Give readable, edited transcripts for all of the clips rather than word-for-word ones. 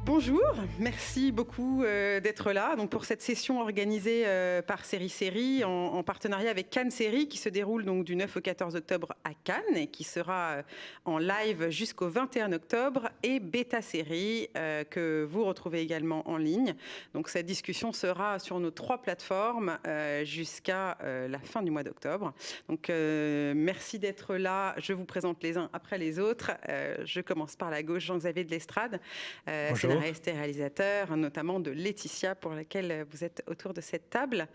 Bonjour, merci beaucoup d'être là donc pour cette session organisée par Série en partenariat avec Cannes Série qui se déroule donc du 9 au 14 octobre à Cannes et qui sera en live jusqu'au 21 octobre et Beta Série que vous retrouvez également en ligne. Donc cette discussion sera sur nos 3 plateformes jusqu'à la fin du mois d'octobre. Donc merci d'être là. Je vous présente les uns après les autres. Je commence par la gauche, Jean-Xavier de Lestrade. Bonjour. Scénariste et réalisateur, notamment de Laetitia, pour laquelle vous êtes autour de cette table.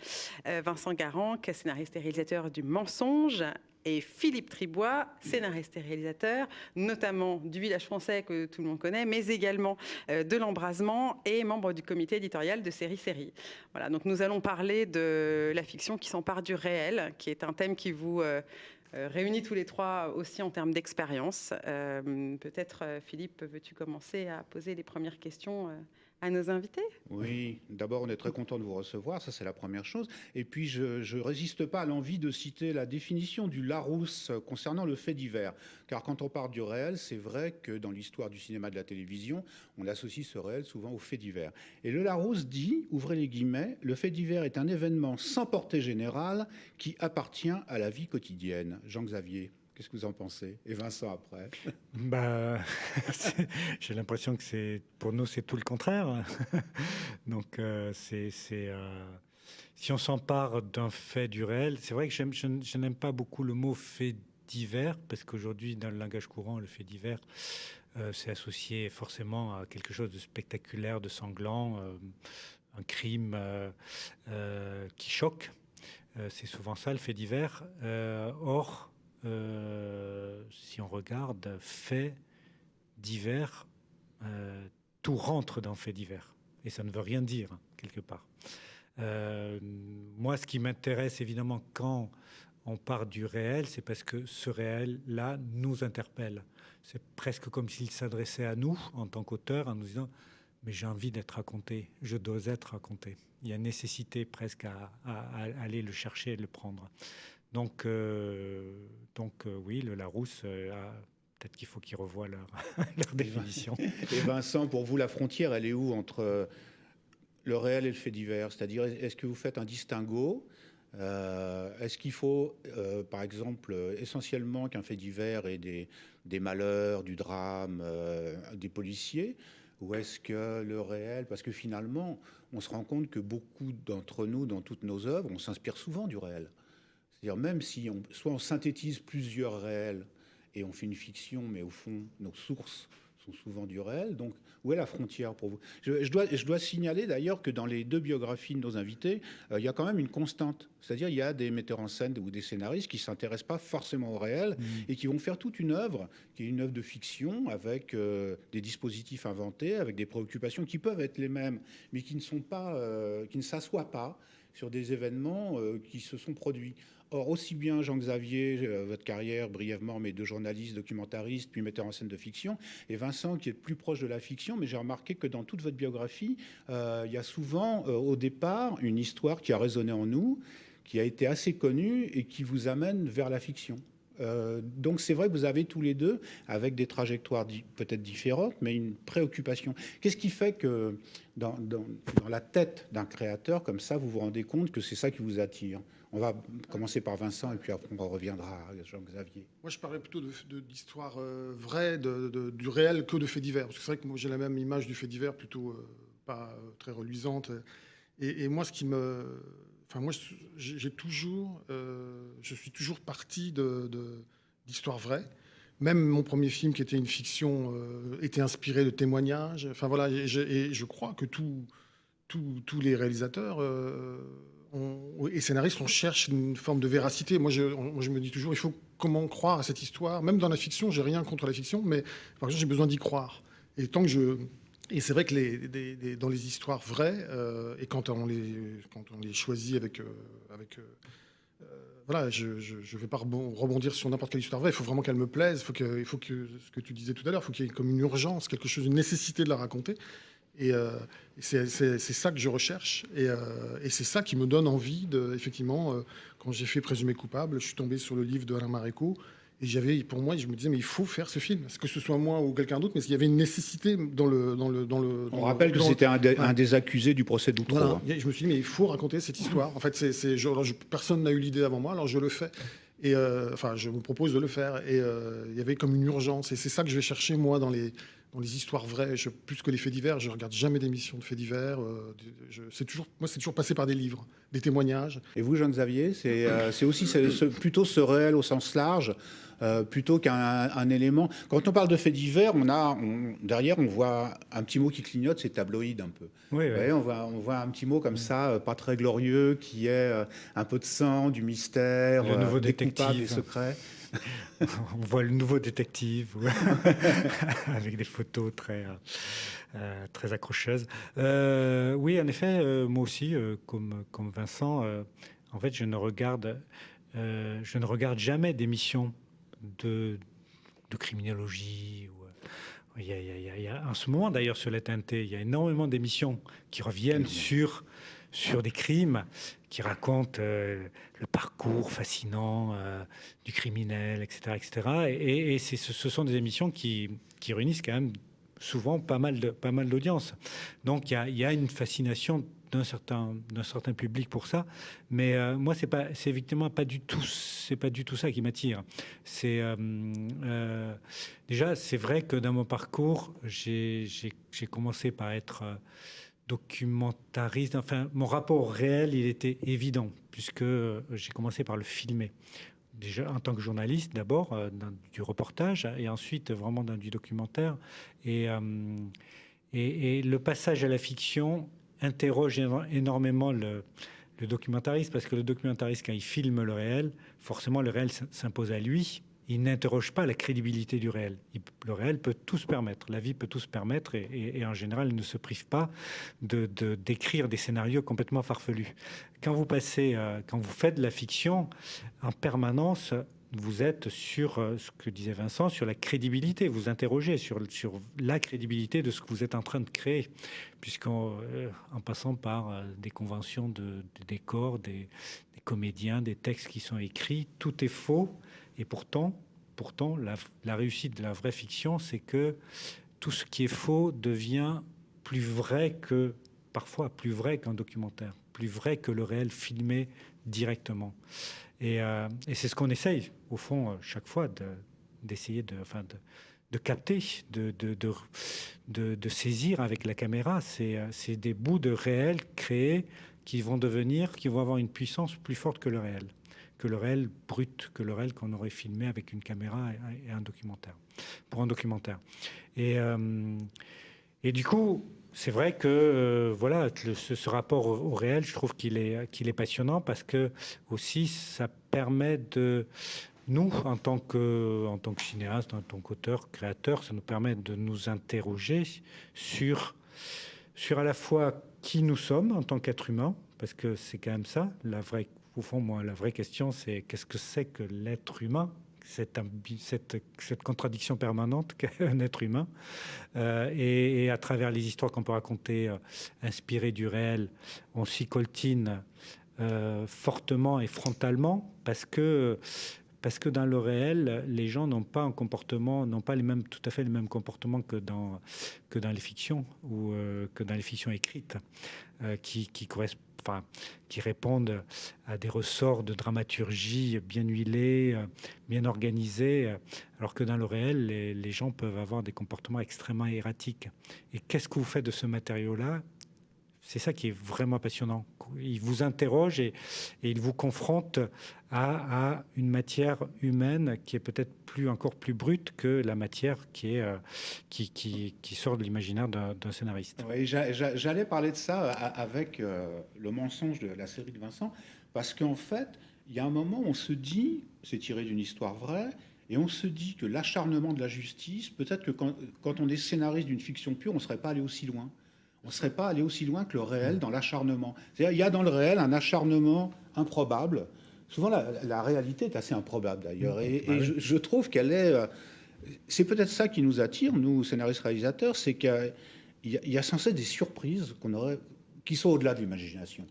Vincent Garanc, scénariste et réalisateur du Mensonge. Et Philippe Tribois, scénariste et réalisateur, notamment du Village français que tout le monde connaît, mais également de l'Embrasement et membre du comité éditorial de Série. Voilà, donc nous allons parler de la fiction qui s'empare du réel, qui est un thème qui vous réunis tous les 3 aussi en termes d'expérience. Peut-être, Philippe, veux-tu commencer à poser les premières questions à nos invités ? Oui, d'abord, on est très content de vous recevoir, ça c'est la première chose. Et puis, je ne résiste pas à l'envie de citer la définition du Larousse concernant le fait divers. Car quand on parle du réel, c'est vrai que dans l'histoire du cinéma et de la télévision, on associe ce réel souvent au fait divers. Et le Larousse dit, ouvrez les guillemets, le fait divers est un événement sans portée générale qui appartient à la vie quotidienne. Jean-Xavier, qu'est-ce que vous en pensez? Et Vincent après. Bah, j'ai l'impression que pour nous, c'est tout le contraire. Donc, si on s'empare d'un fait du réel, c'est vrai que je n'aime pas beaucoup le mot fait divers, parce qu'aujourd'hui, dans le langage courant, le fait divers, c'est associé forcément à quelque chose de spectaculaire, de sanglant, un crime qui choque. C'est souvent ça, le fait divers. Or, si on regarde faits divers, tout rentre dans faits divers. Et ça ne veut rien dire, quelque part. Moi, ce qui m'intéresse, évidemment, quand on part du réel, c'est parce que ce réel-là nous interpelle. C'est presque comme s'il s'adressait à nous, en tant qu'auteur, en nous disant « mais j'ai envie d'être raconté, je dois être raconté ». Il y a nécessité presque à aller le chercher et le prendre. Donc oui, le Larousse, peut-être qu'il faut qu'ils revoient leur, leur définition. Et Vincent, pour vous, la frontière, elle est où entre le réel et le fait divers? C'est-à-dire, est-ce que vous faites un distinguo? Est-ce qu'il faut, par exemple, essentiellement qu'un fait divers ait des malheurs, du drame, des policiers? Ou est-ce que le réel, parce que finalement, on se rend compte que beaucoup d'entre nous, dans toutes nos œuvres, on s'inspire souvent du réel. C'est-à-dire même si soit on synthétise plusieurs réels et on fait une fiction, mais au fond, nos sources sont souvent du réel. Donc, où est la frontière pour vous? Je dois signaler d'ailleurs que dans les 2 biographies de nos invités, il y a quand même une constante. C'est-à-dire il y a des metteurs en scène ou des scénaristes qui ne s'intéressent pas forcément au réel et qui vont faire toute une œuvre, qui est une œuvre de fiction, avec des dispositifs inventés, avec des préoccupations qui peuvent être les mêmes, mais qui ne sont pas, qui ne s'assoient pas sur des événements qui se sont produits. Or, aussi bien Jean-Xavier, votre carrière brièvement, mais de journaliste, documentariste, puis metteur en scène de fiction, et Vincent qui est plus proche de la fiction, mais j'ai remarqué que dans toute votre biographie, il y a souvent au départ une histoire qui a résonné en nous, qui a été assez connue et qui vous amène vers la fiction. Donc c'est vrai que vous avez tous les deux, avec des trajectoires peut-être différentes, mais une préoccupation. Qu'est-ce qui fait que dans la tête d'un créateur comme ça, vous vous rendez compte que c'est ça qui vous attire? On va commencer par Vincent et puis après on reviendra à Jean-Xavier. Moi, je parlais plutôt d'histoire vraie, du réel, que de faits divers. Parce que c'est vrai que moi, j'ai la même image du fait divers, plutôt pas très reluisante. Et moi, ce qui me... Enfin, moi, j'ai toujours... je suis toujours parti d'histoires vraies. Même mon premier film, qui était une fiction, était inspiré de témoignages. Enfin, voilà, et je crois que tous les réalisateurs... et scénaristes, on cherche une forme de véracité. Moi, je me dis toujours, il faut comment croire à cette histoire. Même dans la fiction, j'ai rien contre la fiction, mais par exemple, j'ai besoin d'y croire. Et tant que et c'est vrai que dans les histoires vraies, et quand on les choisit avec voilà, je ne vais pas rebondir sur n'importe quelle histoire vraie. Il faut vraiment qu'elle me plaise. Il faut que ce que tu disais tout à l'heure, il faut qu'il y ait comme une urgence, quelque chose, une nécessité de la raconter. Et c'est ça que je recherche. Et c'est ça qui me donne envie, effectivement, quand j'ai fait Présumé coupable, je suis tombé sur le livre de Alain Marécaux. Et pour moi, je me disais, mais il faut faire ce film. Est-ce que ce soit moi ou quelqu'un d'autre, mais il y avait une nécessité On rappelle que c'était un des accusés du procès d'Outreau. Voilà. Je me suis dit, mais il faut raconter cette histoire. En fait, personne n'a eu l'idée avant moi, alors je le fais. Et je me propose de le faire. Et il y avait comme une urgence. Et c'est ça que je vais chercher, moi, dans les histoires vraies. Plus que les faits divers, je regarde jamais d'émissions de faits divers. C'est toujours passé par des livres, des témoignages. Et vous, Jean Xavier, c'est aussi plutôt ce réel au sens large, plutôt qu'un élément. Quand on parle de faits divers, derrière, on voit un petit mot qui clignote, c'est tabloïd un peu. Oui, oui. Voyez, on voit un petit mot comme ça, pas très glorieux, qui est un peu de sang, du mystère, le nouveau des coupables, détective. des secrets. On voit le nouveau détective avec des photos très accrocheuses. Oui, en effet, moi aussi, comme Vincent, en fait, je ne regarde jamais d'émissions de criminologie. Il y a en ce moment, d'ailleurs, sur la TNT, il y a énormément d'émissions qui reviennent sur des crimes, qui racontent le parcours fascinant du criminel, etc., etc. Et ce sont des émissions qui réunissent quand même souvent pas mal d'audience. Donc il y a une fascination d'un certain public pour ça, mais moi c'est effectivement pas du tout ça qui m'attire. Déjà, c'est vrai que dans mon parcours, j'ai commencé par être documentariste. Enfin, mon rapport au réel, il était évident, puisque j'ai commencé par le filmer. Déjà en tant que journaliste, d'abord, du reportage, et ensuite vraiment du documentaire. Et le passage à la fiction interroge énormément le documentariste, parce que le documentariste, quand il filme le réel, forcément le réel s'impose à lui. Il n'interroge pas la crédibilité du réel. Le réel peut tout se permettre, la vie peut tout se permettre, et en général, il ne se prive pas d'écrire des scénarios complètement farfelus. Quand vous faites de la fiction, en permanence, vous êtes sur ce que disait Vincent, sur la crédibilité. Vous interrogez sur la crédibilité de ce que vous êtes en train de créer, puisqu'en passant par des conventions de décors, des comédiens, des textes qui sont écrits, tout est faux. Et pourtant, la réussite de la vraie fiction, c'est que tout ce qui est faux devient parfois plus vrai qu'un documentaire, plus vrai que le réel filmé directement. Et c'est ce qu'on essaye, au fond, chaque fois, d'essayer de capter, de saisir avec la caméra. C'est des bouts de réel créés qui vont avoir une puissance plus forte que le réel brut, que le réel qu'on aurait filmé avec une caméra et un documentaire, pour un documentaire. Et du coup, c'est vrai que ce rapport au réel, je trouve qu'il est passionnant, parce que aussi ça permet nous, en tant que cinéaste, en tant qu'auteur, créateur, ça nous permet de nous interroger sur à la fois qui nous sommes en tant qu'être humain, parce que c'est quand même ça, au fond, moi, la vraie question, c'est qu'est-ce que c'est que l'être humain, cette contradiction permanente qu'est un être humain. Et à travers les histoires qu'on peut raconter, inspirées du réel, on s'y coltine fortement et frontalement, parce que dans le réel, les gens n'ont pas tout à fait les mêmes comportements que dans les fictions, ou que dans les fictions écrites, qui répondent à des ressorts de dramaturgie bien huilés, bien organisés, alors que dans le réel, les gens peuvent avoir des comportements extrêmement erratiques. Et qu'est-ce que vous faites de ce matériau-là ? C'est ça qui est vraiment passionnant. Il vous interroge et il vous confronte à une matière humaine qui est peut-être encore plus brute que la matière qui sort de l'imaginaire d'un scénariste. Oui, j'allais parler de ça avec le mensonge de la série de Vincent, parce qu'en fait, il y a un moment où on se dit, c'est tiré d'une histoire vraie, et on se dit que l'acharnement de la justice, peut-être que quand on est scénariste d'une fiction pure, on ne serait pas allé aussi loin. On ne serait pas allé aussi loin que le réel dans l'acharnement. C'est-à-dire, il y a dans le réel un acharnement improbable. Souvent, la réalité est assez improbable, d'ailleurs. Et je trouve qu'elle est... c'est peut-être ça qui nous attire, nous, scénaristes-réalisateurs, c'est qu'il y a sans cesse des surprises qui sont au-delà de l'imagination.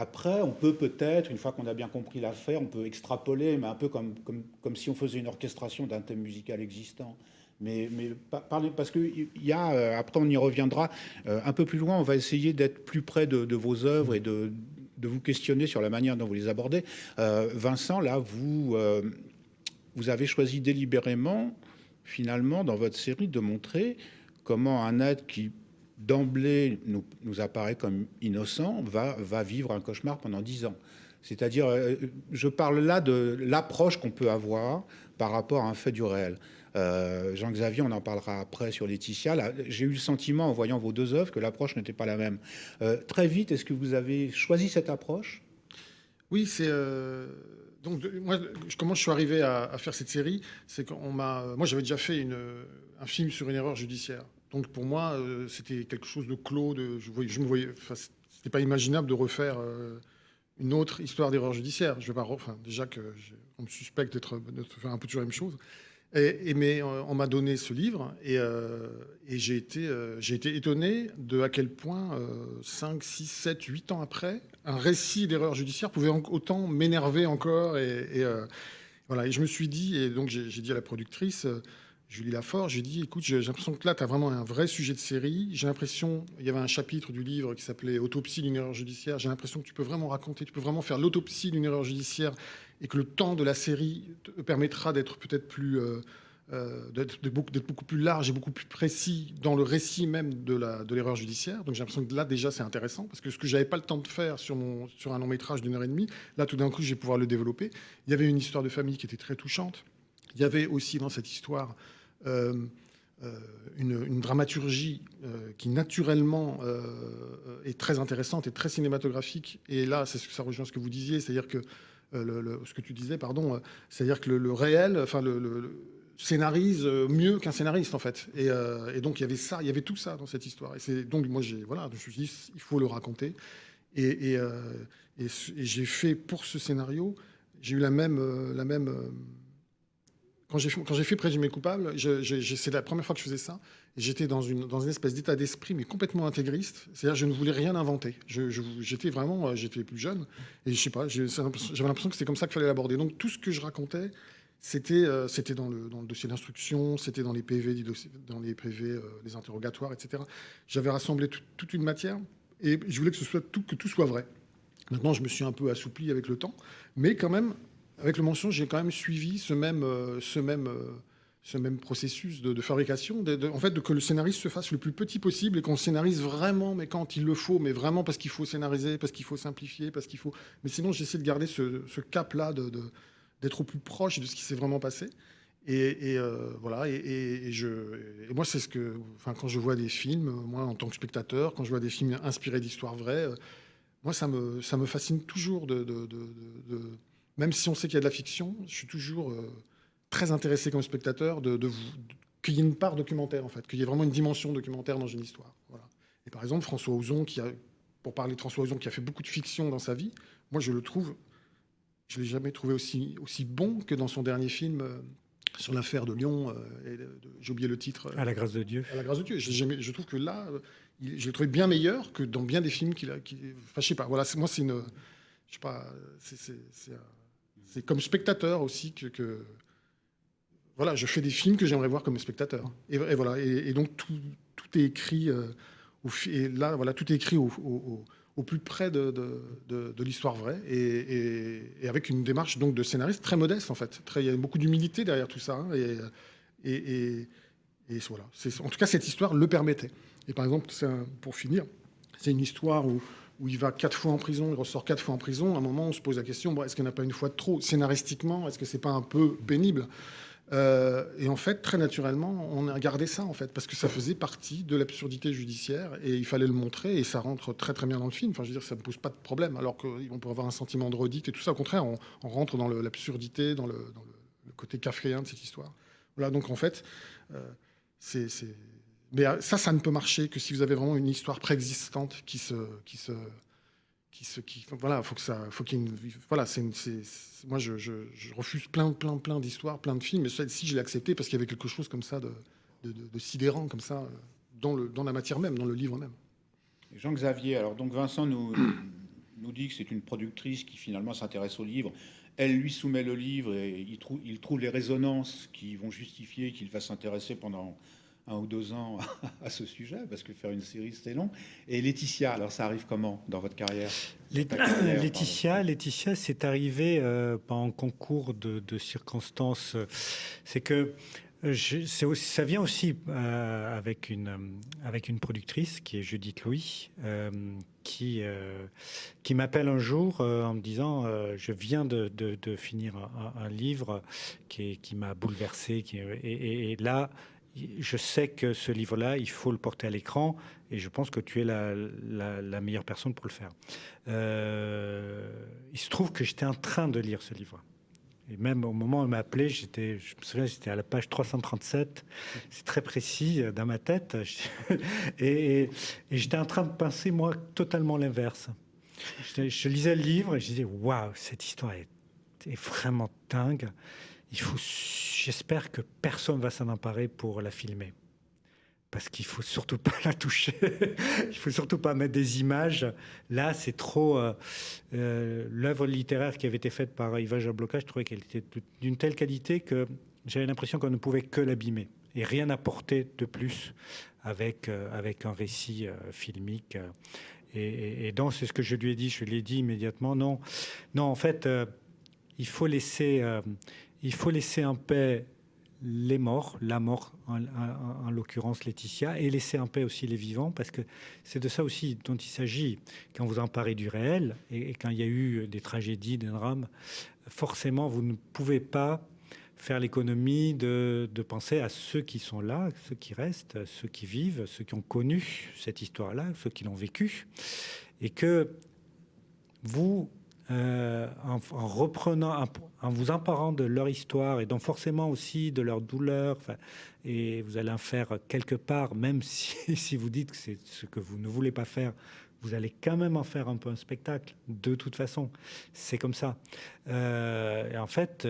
Après, on peut peut-être, une fois qu'on a bien compris l'affaire, on peut extrapoler, mais un peu comme si on faisait une orchestration d'un thème musical existant. Mais parce qu'il y a, après on y reviendra, un peu plus loin, on va essayer d'être plus près de vos œuvres et de vous questionner sur la manière dont vous les abordez. Vincent, là, vous avez choisi délibérément, finalement, dans votre série, de montrer comment un être qui d'emblée nous apparaît comme innocent, va vivre un cauchemar pendant 10 ans. C'est-à-dire, je parle là de l'approche qu'on peut avoir par rapport à un fait du réel. Jean-Xavier, on en parlera après sur Laetitia. Là, j'ai eu le sentiment, en voyant vos deux œuvres, que l'approche n'était pas la même. Très vite, est-ce que vous avez choisi cette approche ? Oui, c'est... Donc, moi, comment je suis arrivé à faire cette série, c'est moi, j'avais déjà fait un film sur une erreur judiciaire. Donc, pour moi, c'était quelque chose de clos. Je me voyais... Enfin, c'était pas imaginable de refaire une autre histoire d'erreur judiciaire. Je vais pas... Enfin, déjà qu'on me suspecte de faire un peu toujours la même chose. Mais on m'a donné ce livre et j'ai été étonné de à quel point 5, 6, 7, 8 ans après, un récit d'erreur judiciaire pouvait autant m'énerver encore. Voilà. Et je me suis dit, et donc j'ai dit à la productrice, Julie Lafort, j'ai dit, écoute, j'ai l'impression que là, tu as vraiment un vrai sujet de série. J'ai l'impression, il y avait un chapitre du livre qui s'appelait Autopsie d'une erreur judiciaire. J'ai l'impression que tu peux vraiment raconter, tu peux vraiment faire l'autopsie d'une erreur judiciaire et que le temps de la série te permettra d'être peut-être plus... d'être beaucoup plus large et beaucoup plus précis dans le récit même de l'erreur judiciaire. Donc j'ai l'impression que là, déjà, c'est intéressant, parce que ce que j'avais pas le temps de faire sur un long métrage d'1 heure et demie, là, tout d'un coup, je vais pouvoir le développer. Il y avait une histoire de famille qui était très touchante. Il y avait aussi dans cette histoire une dramaturgie qui, naturellement, est très intéressante et très cinématographique. Et là, ça rejoint ce que vous disiez, c'est-à-dire que ce que tu disais, pardon, c'est-à-dire que le réel, enfin scénarise mieux qu'un scénariste en fait. Et donc il y avait tout ça dans cette histoire. Et donc moi je me suis dit il faut le raconter. Et j'ai fait pour ce scénario, j'ai eu la même quand j'ai fait Présumé coupable, c'est la première fois que je faisais ça. J'étais dans une espèce d'état d'esprit, mais complètement intégriste. C'est-à-dire, je ne voulais rien inventer. J'étais plus jeune, et je sais pas, j'avais l'impression que c'était comme ça qu'il fallait l'aborder. Donc, tout ce que je racontais, c'était dans le dossier d'instruction, c'était dans les PV, les interrogatoires, etc. J'avais rassemblé toute une matière, et je voulais que tout soit vrai. Maintenant, je me suis un peu assoupli avec le temps, mais quand même, avec le mensonge, j'ai quand même suivi ce même processus de fabrication, en fait, que le scénariste se fasse le plus petit possible et qu'on scénarise vraiment, mais quand il le faut, mais vraiment parce qu'il faut scénariser, parce qu'il faut simplifier, parce qu'il faut... Mais sinon, j'essaie de garder ce cap-là, d'être au plus proche de ce qui s'est vraiment passé. Voilà. Et moi, c'est quand je vois des films, moi, en tant que spectateur, quand je vois des films inspirés d'histoires vraies, moi, ça me fascine toujours même si on sait qu'il y a de la fiction, je suis toujours très intéressé comme spectateur qu'il y ait une part documentaire, en fait, qu'il y ait vraiment une dimension documentaire dans une histoire. Voilà. Et par exemple, François Ozon, pour parler de François Ozon, qui a fait beaucoup de fiction dans sa vie, moi, je ne l'ai jamais trouvé aussi bon que dans son dernier film sur l'affaire de Lyon. J'ai oublié le titre. À la grâce de Dieu. À la grâce de Dieu. Je trouve que là, je l'ai trouvé bien meilleur que dans bien des films enfin, je sais pas. Voilà, moi, c'est une... Je sais pas, c'est comme spectateur aussi que voilà, je fais des films que j'aimerais voir comme spectateur. Et voilà, et donc tout est écrit et là voilà, tout est écrit au plus près de l'histoire vraie et avec une démarche donc de scénariste très modeste en fait. Il y a beaucoup d'humilité derrière tout ça. Hein, et voilà, en tout cas cette histoire le permettait. Et par exemple, pour finir, c'est une histoire où il va 4 fois en prison, il ressort 4 fois en prison. À un moment, on se pose la question, est-ce qu'il n'y en a pas une fois de trop ? Scénaristiquement, est-ce que c'est pas un peu pénible ? Et en fait, très naturellement, on a gardé ça, en fait, parce que ça faisait partie de l'absurdité judiciaire, et il fallait le montrer, et ça rentre très très bien dans le film. Enfin, je veux dire, ça ne pose pas de problème, alors qu'on peut avoir un sentiment de redite et tout ça. Au contraire, on rentre dans l'absurdité, dans le côté kafkaïen de cette histoire. Voilà, donc en fait, mais ça ne peut marcher que si vous avez vraiment une histoire préexistante voilà, faut qu'il y ait voilà, moi je refuse plein d'histoires, plein de films, mais celle-ci je l'ai accepté parce qu'il y avait quelque chose comme ça de sidérant comme ça dans la matière même, dans le livre même. Jean-Xavier, alors donc Vincent nous dit que c'est une productrice qui finalement s'intéresse au livre. Elle lui soumet le livre et il trouve les résonances qui vont justifier qu'il va s'intéresser pendant 1 ou 2 ans à ce sujet, parce que faire une série, c'est long. Et Laetitia, alors ça arrive comment dans votre carrière? Laetitia, c'est arrivé par un concours de circonstances. C'est que ça vient aussi avec une productrice qui est Judith Louis, qui m'appelle un jour en me disant je viens de finir un livre qui m'a bouleversé, et là je sais que ce livre-là, il faut le porter à l'écran, et je pense que tu es la meilleure personne pour le faire. Il se trouve que j'étais en train de lire ce livre. Et même au moment où elle m'a appelé, je me souviens, j'étais à la page 337. C'est très précis dans ma tête. Et j'étais en train de penser, moi, totalement l'inverse. Je lisais le livre et je disais, waouh, cette histoire est vraiment dingue. J'espère que personne va s'en emparer pour la filmer. Parce qu'il ne faut surtout pas la toucher. Il ne faut surtout pas mettre des images. Là, c'est trop... l'œuvre littéraire qui avait été faite par Ivan Jablonka, je trouvais qu'elle était d'une telle qualité que j'avais l'impression qu'on ne pouvait que l'abîmer. Et rien apporter de plus avec un récit filmique. Et donc, c'est ce que je lui ai dit. Je lui ai dit immédiatement, non, en fait, il faut laisser en paix les morts, la mort en l'occurrence Laetitia, et laisser en paix aussi les vivants, parce que c'est de ça aussi dont il s'agit. Quand vous emparez du réel, et quand il y a eu des tragédies, des drames, forcément vous ne pouvez pas faire l'économie de penser à ceux qui sont là, ceux qui restent, ceux qui vivent, ceux qui ont connu cette histoire-là, ceux qui l'ont vécue, et que vous... en vous emparant de leur histoire, et donc forcément aussi de leur douleur, et vous allez en faire quelque part, même si vous dites que c'est ce que vous ne voulez pas faire, vous allez quand même en faire un peu un spectacle, de toute façon. C'est comme ça. Et en fait,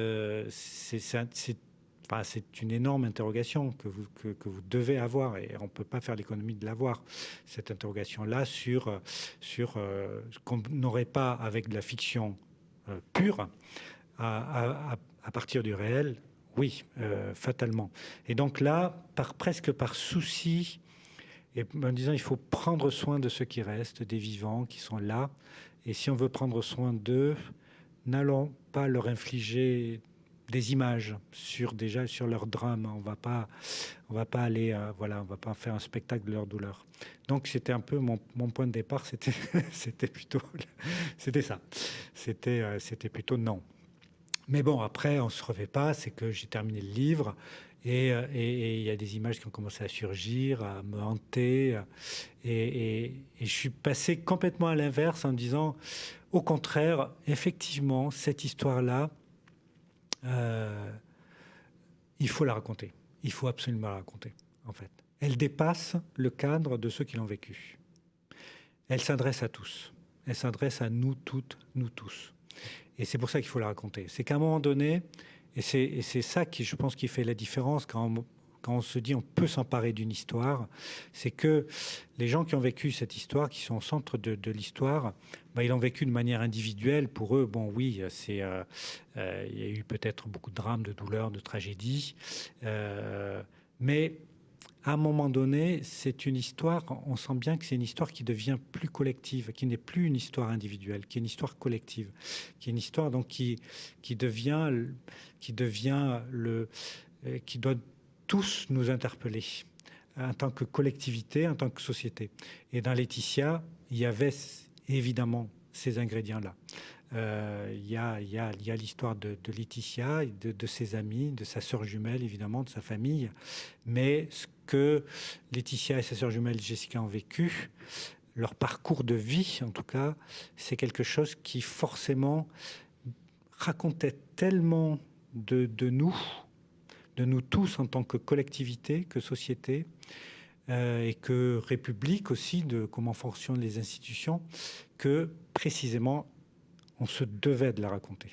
c'est une énorme interrogation que vous devez avoir, et on ne peut pas faire l'économie de l'avoir, cette interrogation-là sur ce qu'on n'aurait pas avec de la fiction pure, à partir du réel, oui, fatalement. Et donc là, presque par souci, et en disant il faut prendre soin de ceux qui restent, des vivants qui sont là, et si on veut prendre soin d'eux, n'allons pas leur infliger des images sur leur drame. On va pas aller, on va pas faire un spectacle de leur douleur. Donc c'était un peu mon point de départ. C'était plutôt ça. C'était plutôt non. Mais bon, après on se refait pas. C'est que j'ai terminé le livre et il y a des images qui ont commencé à surgir, à me hanter, et je suis passé complètement à l'inverse en disant, au contraire, effectivement, cette histoire-là. Il faut la raconter. Il faut absolument la raconter, en fait. Elle dépasse le cadre de ceux qui l'ont vécu. Elle s'adresse à tous. Elle s'adresse à nous toutes, nous tous. Et c'est pour ça qu'il faut la raconter. C'est qu'à un moment donné, et c'est ça qui, je pense, qui fait la différence quand on se dit on peut s'emparer d'une histoire, c'est que les gens qui ont vécu cette histoire, qui sont au centre de l'histoire, ils l'ont vécu de manière individuelle. Pour eux, bon, oui, il y a eu peut-être beaucoup de drames, de douleurs, de tragédies, mais à un moment donné, c'est une histoire, on sent bien que c'est une histoire qui devient plus collective, qui n'est plus une histoire individuelle, qui est une histoire collective, qui est une histoire donc qui doit tous nous interpeller en tant que collectivité, en tant que société. Et dans Laetitia, il y avait évidemment ces ingrédients-là. Il y a l'histoire de Laetitia, de ses amis, de sa sœur jumelle, évidemment, de sa famille. Mais ce que Laetitia et sa sœur jumelle Jessica ont vécu, leur parcours de vie, en tout cas, c'est quelque chose qui forcément racontait tellement de nous tous en tant que collectivité, que société, et que République aussi, de comment fonctionnent les institutions, que précisément, on se devait de la raconter.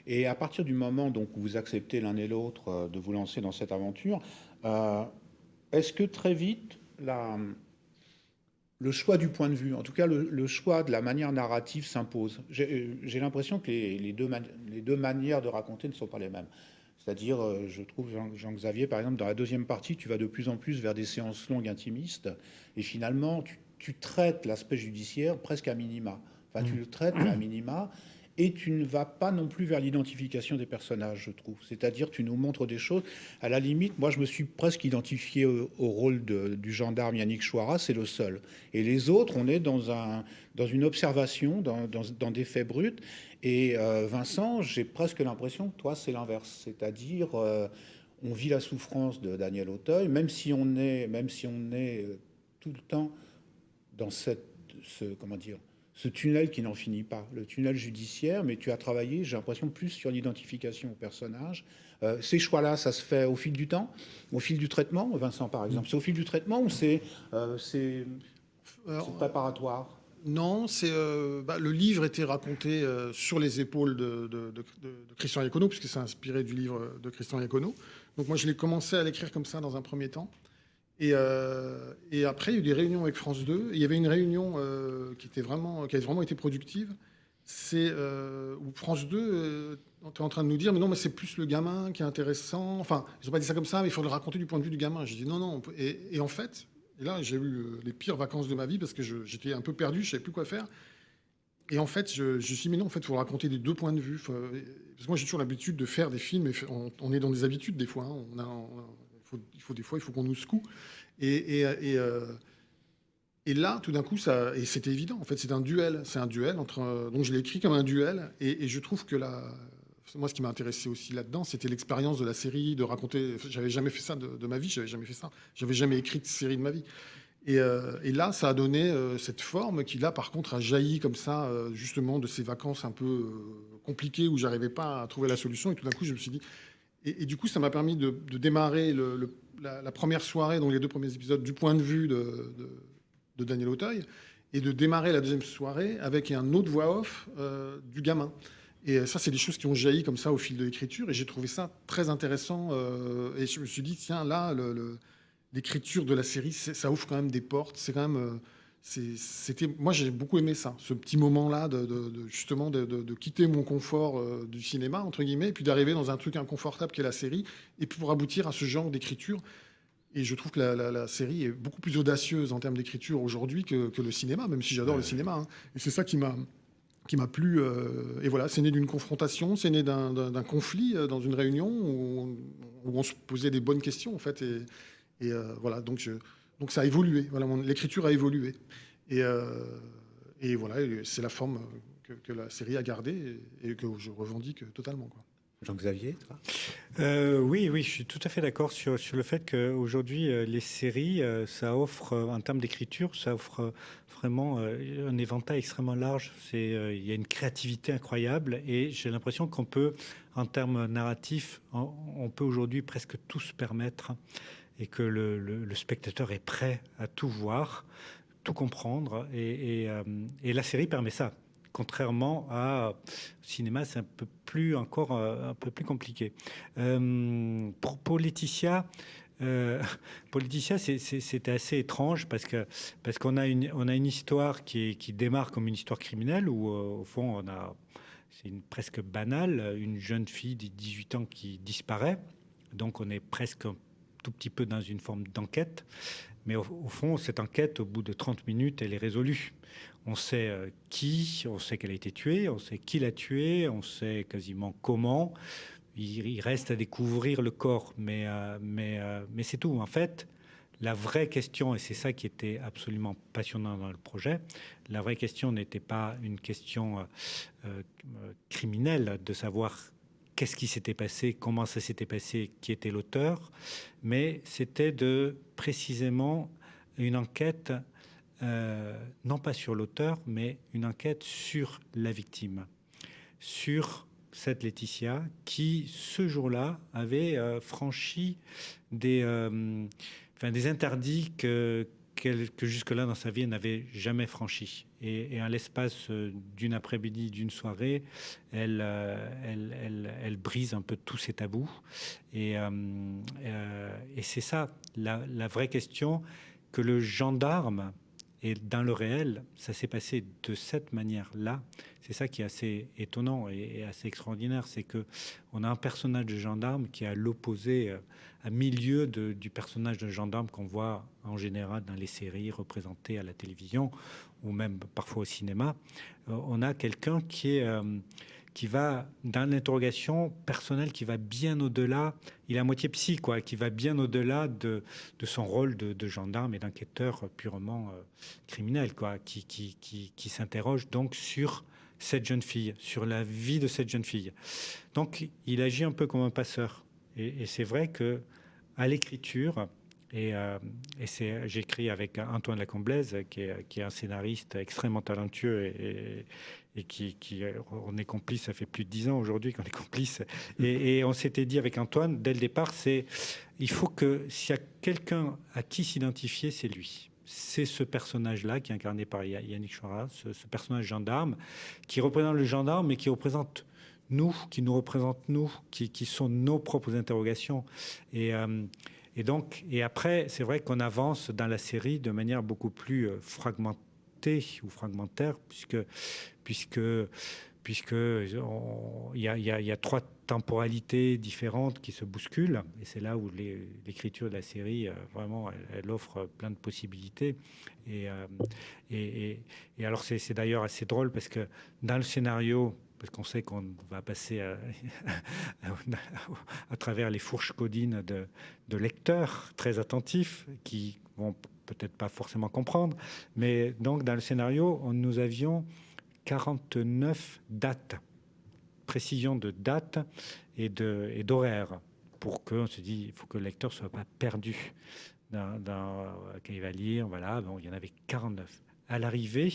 Et à partir du moment donc, où vous acceptez l'un et l'autre de vous lancer dans cette aventure, est-ce que très vite, le choix du point de vue, en tout cas le choix de la manière narrative s'impose. J'ai l'impression que les deux manières de raconter ne sont pas les mêmes. C'est-à-dire, je trouve, Jean-Xavier, par exemple, dans la deuxième partie, tu vas de plus en plus vers des séances longues intimistes, et finalement, tu traites l'aspect judiciaire presque à minima. Enfin, tu le traites à minima, et tu ne vas pas non plus vers l'identification des personnages, je trouve. C'est-à-dire, tu nous montres des choses. À la limite, moi, je me suis presque identifié au rôle du gendarme Yannick Chouara, c'est le seul. Et les autres, on est dans une observation, dans des faits bruts. Et Vincent, j'ai presque l'impression que toi, c'est l'inverse. C'est-à-dire, on vit la souffrance de Daniel Auteuil, même si on est tout le temps dans ce tunnel qui n'en finit pas, le tunnel judiciaire, mais tu as travaillé, j'ai l'impression, plus sur l'identification au personnage. Ces choix-là, ça se fait au fil du temps, au fil du traitement, Vincent, par exemple. C'est au fil du traitement ou c'est préparatoire? Non, le livre était raconté sur les épaules de Christian Iacono, puisque c'est inspiré du livre de Christian Iacono. Donc moi, je l'ai commencé à l'écrire comme ça dans un premier temps. Et après, il y a eu des réunions avec France 2. Il y avait une réunion qui avait vraiment été productive. C'est où France 2 était en train de nous dire, mais non, mais c'est plus le gamin qui est intéressant. Enfin, ils n'ont pas dit ça comme ça, mais il faut le raconter du point de vue du gamin. J'ai dit non, non. Et en fait, et là, j'ai eu les pires vacances de ma vie parce que j'étais un peu perdu, je savais plus quoi faire. Et en fait, je me suis dit, mais non, en fait, il faut raconter des deux points de vue. Parce que moi, j'ai toujours l'habitude de faire des films. Et on est dans des habitudes des fois. Hein. Des fois, il faut qu'on nous secoue. Et là, tout d'un coup, et c'était évident. En fait, c'est un duel. C'est un duel entre. Donc, je l'ai écrit comme un duel. Et je trouve que moi, ce qui m'a intéressé aussi là-dedans, c'était l'expérience de la série, de raconter. J'avais jamais fait ça de ma vie. J'avais jamais fait ça. J'avais jamais écrit de série de ma vie. Et là, ça a donné cette forme qui, là, par contre, a jailli comme ça, justement, de ces vacances un peu compliquées où j'arrivais pas à trouver la solution. Et tout d'un coup, je me suis dit. Et du coup, ça m'a permis de démarrer la première soirée, donc les 2 premiers épisodes, du point de vue de Daniel Auteuil, et de démarrer la deuxième soirée avec un autre voix off du gamin. Et ça, c'est des choses qui ont jailli comme ça au fil de l'écriture, et j'ai trouvé ça très intéressant. Et je me suis dit, tiens, là, l'écriture de la série, ça ouvre quand même des portes. C'est quand même... moi, j'ai beaucoup aimé ça, ce petit moment-là justement de quitter mon confort du cinéma, entre guillemets, et puis d'arriver dans un truc inconfortable qu'est la série, et puis pour aboutir à ce genre d'écriture. Et je trouve que la série est beaucoup plus audacieuse en termes d'écriture aujourd'hui que le cinéma, même si j'adore le cinéma. Hein. Et c'est ça qui m'a plu. Et voilà, c'est né d'une confrontation, c'est né d'un conflit dans une réunion où on se posait des bonnes questions, en fait. Et voilà, donc ça a évolué. Voilà, l'écriture a évolué. Et voilà, c'est la forme que la série a gardée et que je revendique totalement, quoi. Jean-Xavier, toi? Oui, je suis tout à fait d'accord sur le fait qu'aujourd'hui, les séries, ça offre, en termes d'écriture, ça offre vraiment un éventail extrêmement large. Il y a une créativité incroyable et j'ai l'impression qu'on peut, en termes narratifs, on peut aujourd'hui presque tout se permettre et que le spectateur est prêt à tout voir, tout comprendre et la série permet ça. Contrairement au cinéma, c'est un peu plus compliqué. Pour Laetitia, c'était assez étrange parce qu'on a une histoire qui démarre comme une histoire criminelle où au fond c'est presque banal, une jeune fille de 18 ans qui disparaît. Donc on est presque un tout petit peu dans une forme d'enquête. Mais au fond, cette enquête, au bout de 30 minutes, elle est résolue. On sait on sait qu'elle a été tuée, on sait qui l'a tuée, on sait quasiment comment. Il reste à découvrir le corps, mais c'est tout. En fait, la vraie question, et c'est ça qui était absolument passionnant dans le projet, la vraie question n'était pas une question criminelle de savoir qu'est-ce qui s'était passé, comment ça s'était passé, qui était l'auteur, mais c'était précisément une enquête, non pas sur l'auteur, mais une enquête sur la victime, sur cette Laetitia qui, ce jour-là, avait franchi des interdits que jusque-là dans sa vie, elle n'avait jamais franchi. Et à l'espace d'une après-midi, d'une soirée, elle brise un peu tous ces tabous. Et c'est ça, la vraie question que le gendarme Et dans le réel, ça s'est passé de cette manière-là. C'est ça qui est assez étonnant et assez extraordinaire, c'est que on a un personnage de gendarme qui est à l'opposé, à milieu du personnage de gendarme qu'on voit en général dans les séries représentées à la télévision ou même parfois au cinéma. On a quelqu'un qui va dans l'interrogation personnelle, qui va bien au-delà, il est à moitié psy, quoi, qui va bien au-delà de son rôle de gendarme et d'enquêteur purement criminel, quoi, qui s'interroge donc sur cette jeune fille, sur la vie de cette jeune fille. Donc, il agit un peu comme un passeur. Et c'est vrai que à l'écriture, j'écris avec Antoine Lacomblaise, qui est un scénariste extrêmement talentueux et on est complice, ça fait plus de 10 ans aujourd'hui qu'on est complice. Et on s'était dit avec Antoine, dès le départ, il faut que s'il y a quelqu'un à qui s'identifier, c'est lui. C'est ce personnage-là qui est incarné par Yannick Choirat, ce personnage gendarme, qui représente le gendarme, mais qui représente qui nous représente nous, qui sont nos propres interrogations. Et après, c'est vrai qu'on avance dans la série de manière beaucoup plus fragmentée ou fragmentaire, puisque il y a 3 temporalités différentes qui se bousculent, et c'est là où l'écriture de la série vraiment elle offre plein de possibilités. Et alors c'est d'ailleurs assez drôle parce que dans le scénario, parce qu'on sait qu'on va passer à travers les fourches codines de lecteurs très attentifs qui vont peut-être pas forcément comprendre, mais donc dans le scénario, nous avions 49 dates, précision de dates et d'horaires, pour qu'on se dise, il faut que le lecteur ne soit pas perdu quand il va lire. Voilà, bon, il y en avait 49. À l'arrivée,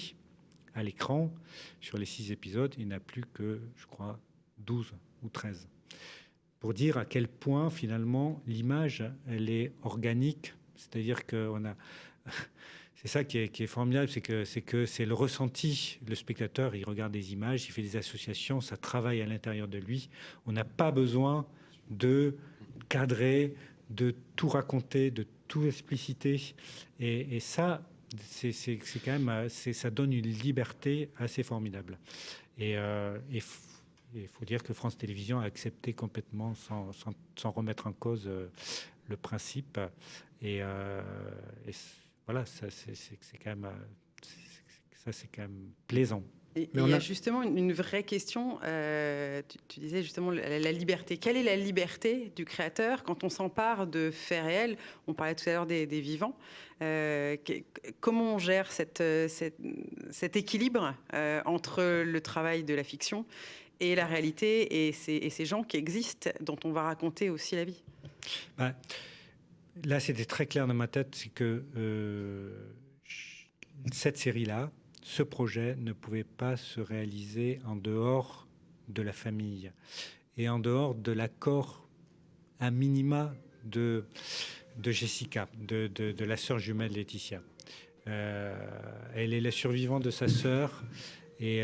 à l'écran, sur les 6 épisodes, il n'y en a plus que, je crois, 12 ou 13. Pour dire à quel point, finalement, l'image, elle est organique. C'est-à-dire qu'on a... C'est ça qui est formidable, c'est que c'est le ressenti. Le spectateur, il regarde des images, il fait des associations, ça travaille à l'intérieur de lui. On n'a pas besoin de cadrer, de tout raconter, de tout expliciter. Et ça, c'est quand même, ça donne une liberté assez formidable. Et il faut dire que France Télévisions a accepté complètement, sans remettre en cause le principe. Et voilà, ça c'est quand même, c'est quand même plaisant. Et il y a justement une vraie question. Tu disais justement la liberté. Quelle est la liberté du créateur quand on s'empare de faits réels? On parlait tout à l'heure des vivants. Comment on gère cet équilibre entre le travail de la fiction et la réalité et ces gens qui existent, dont on va raconter aussi la vie? Là, c'était très clair dans ma tête, c'est que cette série-là, ce projet ne pouvait pas se réaliser en dehors de la famille et en dehors de l'accord à minima de Jessica, de la sœur jumelle Laetitia. Elle est la survivante de sa sœur et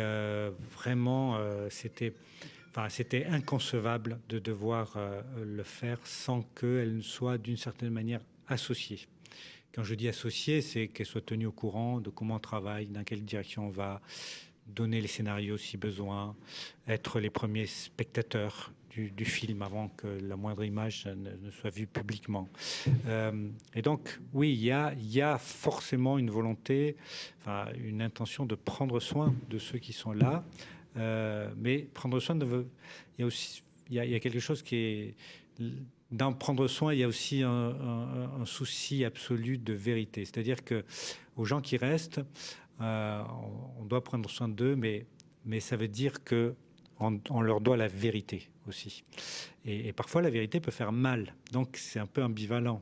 vraiment, c'était inconcevable de devoir le faire sans qu'elle ne soit d'une certaine manière associée. Quand je dis associée, c'est qu'elle soit tenue au courant de comment on travaille, dans quelle direction on va, donner les scénarios si besoin, être les premiers spectateurs du film avant que la moindre image ne soit vue publiquement. Et donc, oui, il y a forcément une volonté, une intention de prendre soin de ceux qui sont là. Mais prendre soin il y a quelque chose qui est dans prendre soin, il y a aussi un souci absolu de vérité, c'est-à-dire que aux gens qui restent, on doit prendre soin d'eux, mais ça veut dire que on leur doit la vérité aussi, et parfois la vérité peut faire mal, donc c'est un peu ambivalent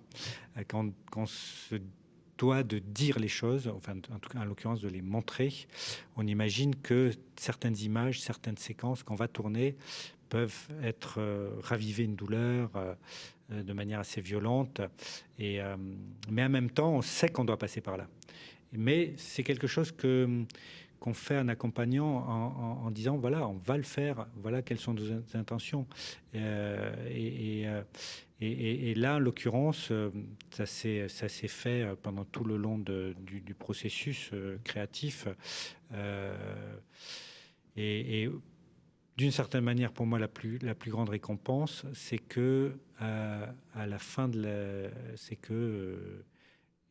quand on se doit de dire les choses, enfin en tout cas en l'occurrence de les montrer. On imagine que certaines images, certaines séquences qu'on va tourner peuvent être raviver une douleur de manière assez violente, mais en même temps on sait qu'on doit passer par là. Mais c'est quelque chose que qu'on fait en accompagnant, en disant voilà, on va le faire, voilà quelles sont nos intentions. Et là, en l'occurrence, ça s'est fait pendant tout le long du processus créatif. Et d'une certaine manière, pour moi, la plus grande récompense, c'est que à la fin c'est que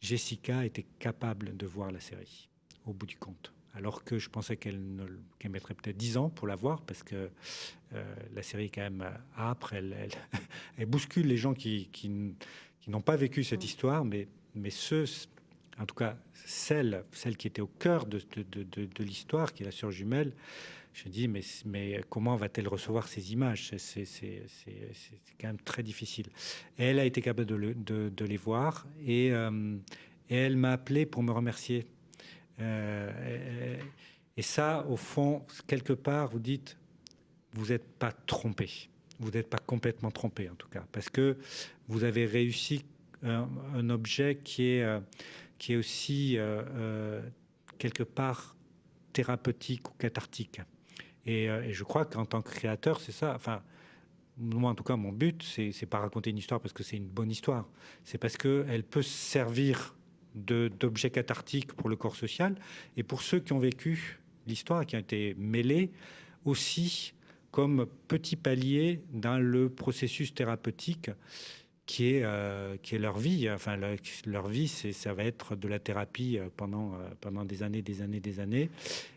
Jessica était capable de voir la série au bout du compte. Alors que je pensais qu'elle mettrait peut-être 10 ans pour la voir, parce que la série est quand même âpre, elle bouscule les gens qui n'ont pas vécu cette histoire, mais en tout cas, celle qui était au cœur de l'histoire, qui est la sœur jumelle, je me dis, mais comment va-t-elle recevoir ces images? C'est quand même très difficile. Et elle a été capable de les voir, et elle m'a appelé pour me remercier. Et ça, au fond, quelque part, vous dites, vous n'êtes pas trompé. Vous n'êtes pas complètement trompé, en tout cas, parce que vous avez réussi un objet qui est aussi quelque part thérapeutique ou cathartique. Et je crois qu'en tant que créateur, c'est ça. Enfin, moi, en tout cas, mon but, c'est pas raconter une histoire parce que c'est une bonne histoire. C'est parce qu'elle peut servir d'objet cathartique pour le corps social et pour ceux qui ont vécu l'histoire, qui ont été mêlés aussi comme petit palier dans le processus thérapeutique qui est leur vie. Enfin, leur vie, ça va être de la thérapie pendant des années.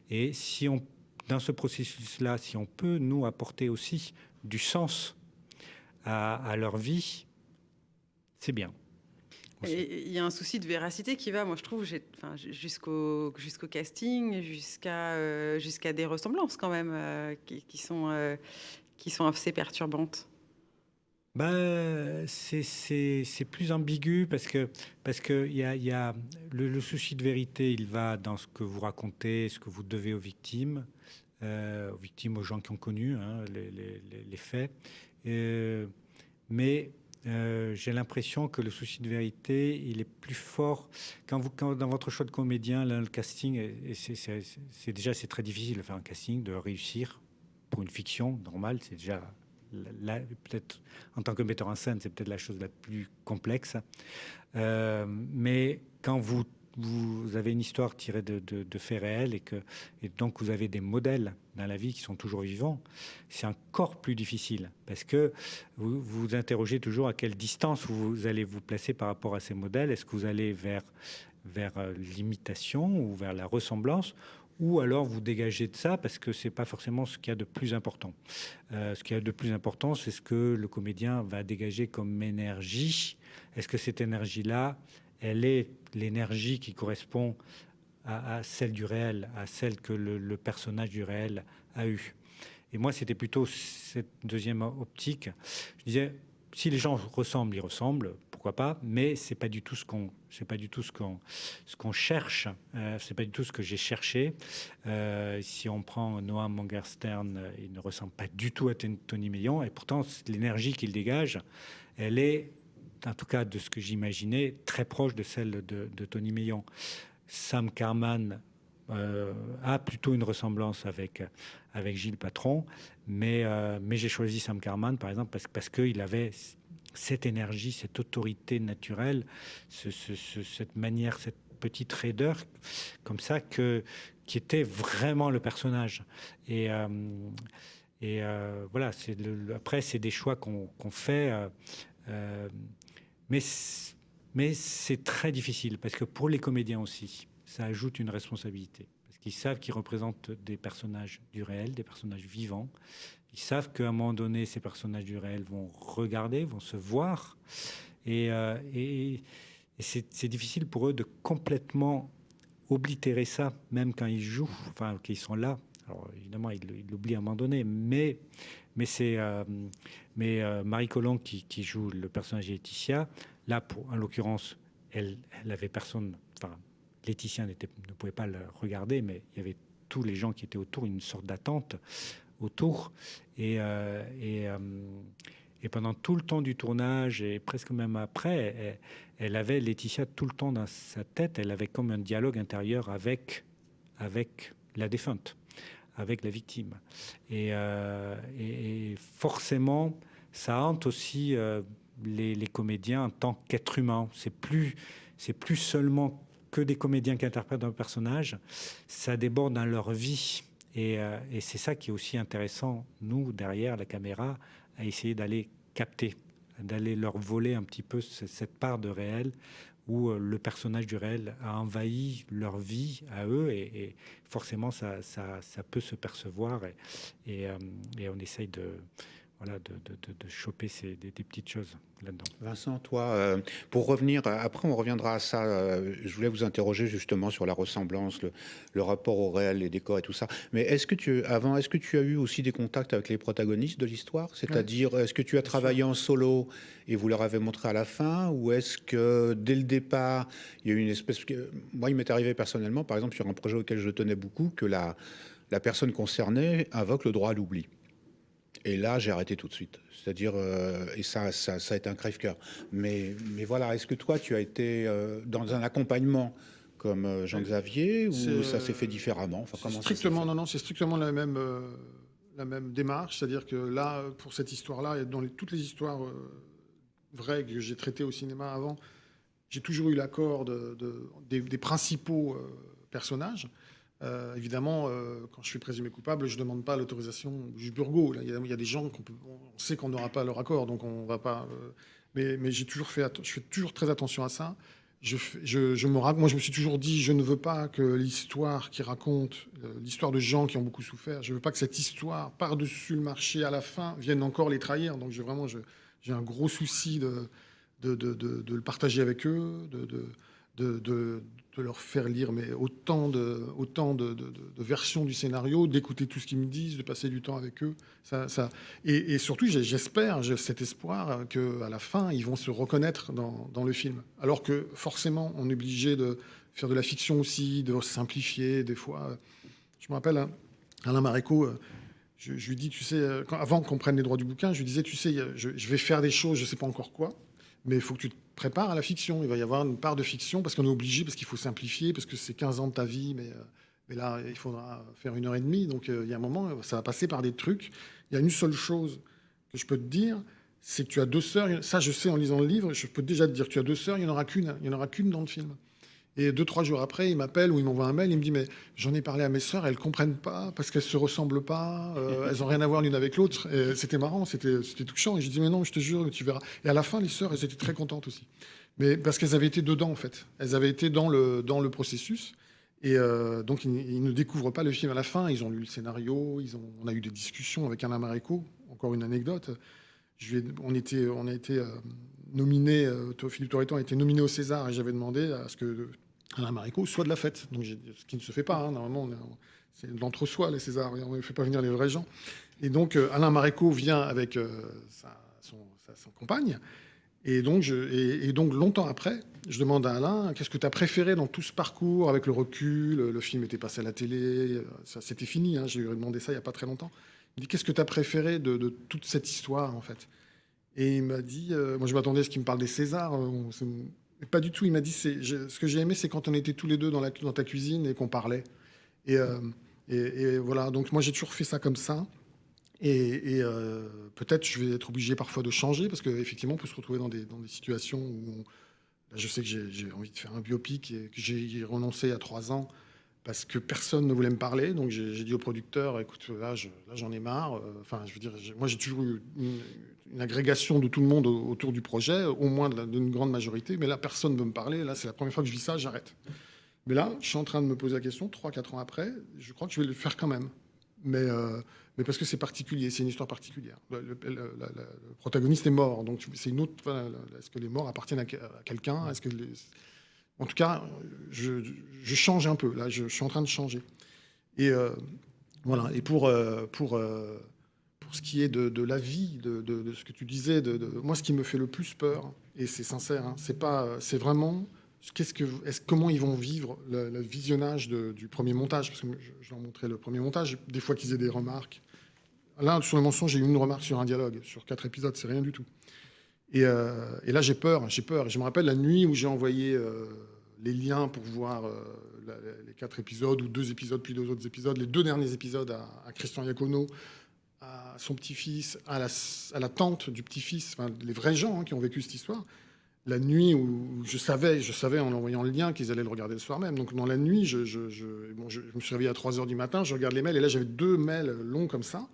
Et si on dans ce processus-là, si on peut nous apporter aussi du sens à leur vie, c'est bien. Et il y a un souci de véracité qui va, moi je trouve, jusqu'au casting, jusqu'à des ressemblances quand même qui sont assez perturbantes. C'est plus ambigu parce que y a le souci de vérité, il va dans ce que vous racontez, ce que vous devez aux victimes, aux gens qui ont connu les faits. Mais j'ai l'impression que le souci de vérité, il est plus fort quand dans votre choix de comédien, là, le casting, c'est très difficile de faire un casting, de réussir pour une fiction normale, c'est déjà peut-être en tant que metteur en scène, c'est peut-être la chose la plus complexe. Mais quand vous avez une histoire tirée de faits réels et donc vous avez des modèles dans la vie qui sont toujours vivants, c'est encore plus difficile parce que vous vous interrogez toujours à quelle distance vous allez vous placer par rapport à ces modèles. Est-ce que vous allez vers l'imitation ou vers la ressemblance, ou alors vous dégagez de ça parce que c'est pas forcément ce qu'il y a de plus important. Ce qu'il y a de plus important, c'est ce que le comédien va dégager comme énergie. Est-ce que cette énergie-là, elle est l'énergie qui correspond à celle du réel, à celle que le personnage du réel a eue? Et moi, c'était plutôt cette deuxième optique. Je disais, si les gens ressemblent, ils ressemblent, pourquoi pas, mais c'est pas du tout ce qu'on cherche, c'est pas du tout ce que j'ai cherché. Si on prend Noam Morgenstern, il ne ressemble pas du tout à Tony Meillon, et pourtant l'énergie qu'il dégage, elle est, en tout cas de ce que j'imaginais, très proche de celle de Tony Meillon. Sam Karman a plutôt une ressemblance avec Gilles Patron, mais j'ai choisi Sam Karman, par exemple, parce qu'il avait cette énergie, cette autorité naturelle, cette manière, cette petite raideur, comme ça, qui était vraiment le personnage. Et voilà, après, c'est des choix qu'on fait, mais c'est très difficile, parce que pour les comédiens aussi, ça ajoute une responsabilité. Parce qu'ils savent qu'ils représentent des personnages du réel, des personnages vivants. Ils savent qu'à un moment donné, ces personnages du réel vont regarder, vont se voir. Et c'est difficile pour eux de complètement oblitérer ça, même quand ils jouent, enfin, qu'ils sont là. Alors, évidemment, ils l'oublient à un moment donné. Mais Marie Colomb, qui joue le personnage de Laetitia, là, en l'occurrence, elle avait personne... Enfin, Laetitia ne pouvait pas le regarder, mais il y avait tous les gens qui étaient autour, une sorte d'attente autour. Et pendant tout le temps du tournage, et presque même après, elle avait Laetitia tout le temps dans sa tête. Elle avait comme un dialogue intérieur avec la défunte, avec la victime. Et forcément, ça hante aussi les comédiens en tant qu'êtres humains. C'est plus seulement que des comédiens qui interprètent un personnage, ça déborde dans leur vie. Et c'est ça qui est aussi intéressant, nous, derrière la caméra, à essayer d'aller capter, d'aller leur voler un petit peu cette part de réel où le personnage du réel a envahi leur vie à eux, et forcément ça peut se percevoir, et on essaye de choper des petites choses là-dedans. Vincent, toi, pour revenir, après on reviendra à ça, je voulais vous interroger justement sur la ressemblance, le rapport au réel, les décors et tout ça. Mais est-ce que tu as eu aussi des contacts avec les protagonistes de l'histoire? C'est-à-dire, est-ce que tu as travaillé en solo et vous leur avez montré à la fin? Ou est-ce que dès le départ, il y a eu une espèce... Moi, il m'est arrivé personnellement, par exemple, sur un projet auquel je tenais beaucoup, que la personne concernée invoque le droit à l'oubli. Et là, j'ai arrêté tout de suite. C'est-à-dire, et ça a été un crève-cœur. Mais voilà, est-ce que toi, tu as été dans un accompagnement comme Jean-Xavier, ou ça s'est fait différemment? Enfin, comment strictement, non, c'est strictement la même démarche. C'est-à-dire que là, pour cette histoire-là, et dans toutes les histoires vraies que j'ai traitées au cinéma avant, j'ai toujours eu l'accord des principaux personnages. Évidemment, quand je suis présumé coupable, je ne demande pas l'autorisation du juge Burgot. Là, il y a des gens on sait qu'on n'aura pas leur accord, donc on ne va pas... mais je fais toujours très attention à ça. Moi, je me suis toujours dit, je ne veux pas que l'histoire qui raconte, l'histoire de gens qui ont beaucoup souffert, je ne veux pas que cette histoire, par-dessus le marché à la fin, vienne encore les trahir. Donc j'ai un gros souci de le partager avec eux, de leur faire lire autant de versions du scénario, d'écouter tout ce qu'ils me disent, de passer du temps avec eux. Et surtout, j'espère, j'ai cet espoir qu'à la fin, ils vont se reconnaître dans le film. Alors que forcément, on est obligé de faire de la fiction aussi, de simplifier des fois. Je me rappelle, Alain Maréco, je lui dis, tu sais, avant qu'on prenne les droits du bouquin, je lui disais, tu sais, je vais faire des choses, je ne sais pas encore quoi, mais il faut que tu te prépares à la fiction. Il va y avoir une part de fiction parce qu'on est obligé, parce qu'il faut simplifier, parce que c'est 15 ans de ta vie, mais là, il faudra faire 1h30. Donc, il y a un moment, ça va passer par des trucs. Il y a une seule chose que je peux te dire, c'est que tu as 2 sœurs. Ça, je sais en lisant le livre, je peux déjà te dire que tu as 2 sœurs, il n'y en aura qu'une. Il n'y en aura qu'une dans le film. Et 2-3 jours après, il m'appelle ou il m'envoie un mail, il me dit, mais j'en ai parlé à mes sœurs, elles ne comprennent pas parce qu'elles ne se ressemblent pas, elles n'ont rien à voir l'une avec l'autre. Et c'était marrant, c'était touchant. Et je dis, mais non, je te jure, tu verras. Et à la fin, les sœurs, elles étaient très contentes aussi. Mais parce qu'elles avaient été dedans, en fait. Elles avaient été dans le processus. Et donc, ils ne découvrent pas le film à la fin. Ils ont lu le scénario, on a eu des discussions avec Alain Maréco. Encore une anecdote. On a été nominé, Philippe Torreton a été nominé au César, et j'avais demandé à ce que Alain Maréco soit de la fête. Donc, ce qui ne se fait pas, hein. Normalement, c'est de l'entre-soi, les Césars. On ne fait pas venir les vrais gens. Et donc, Alain Maréco vient avec sa compagne. Et donc, longtemps après, je demande à Alain, qu'est-ce que tu as préféré dans tout ce parcours, avec le recul? Le film était passé à la télé, c'était fini, hein, j'ai demandé ça il n'y a pas très longtemps. Il me dit, qu'est-ce que tu as préféré de toute cette histoire, en fait? Et il m'a dit, moi je m'attendais à ce qu'il me parle des Césars, pas du tout. Il m'a dit, ce que j'ai aimé, c'est quand on était tous les deux dans ta cuisine et qu'on parlait. Et voilà, donc moi j'ai toujours fait ça comme ça. Et peut-être je vais être obligé parfois de changer, parce qu'effectivement, on peut se retrouver dans des situations où là, je sais que j'ai envie de faire un biopic et que j'ai renoncé il y a 3 ans parce que personne ne voulait me parler. Donc j'ai dit au producteur, écoute, là j'en ai marre. Enfin, je veux dire, moi j'ai toujours eu une agrégation de tout le monde autour du projet, au moins d'une grande majorité. Mais là, personne ne veut me parler. Là, c'est la première fois que je vis ça, j'arrête. Mais là, je suis en train de me poser la question, 3-4 ans après, je crois que je vais le faire quand même. Mais parce que c'est particulier, c'est une histoire particulière. Le protagoniste est mort, donc c'est une autre. Est-ce que les morts appartiennent à quelqu'un? Est-ce que en tout cas, je change un peu. Là, je suis en train de changer. Et voilà. Et pour ce qui est de la vie, de ce que tu disais, moi, ce qui me fait le plus peur, et c'est sincère, hein, c'est vraiment comment ils vont vivre le visionnage du premier montage, parce que je leur montrais le premier montage, des fois qu'ils aient des remarques. Là, sur le mensonge, j'ai eu une remarque sur un dialogue. Sur 4 épisodes, c'est rien du tout. Et là, j'ai peur. Et je me rappelle la nuit où j'ai envoyé les liens pour voir les 4 épisodes, ou 2 épisodes, puis 2 autres épisodes, les 2 derniers épisodes à Christian Iacono, à son petit-fils, à la tante du petit-fils, enfin, les vrais gens qui ont vécu cette histoire. La nuit où je savais en envoyant le lien qu'ils allaient le regarder le soir même. Donc dans la nuit, je me suis réveillé à 3h du matin, je regarde les mails, et là j'avais 2 mails longs comme ça.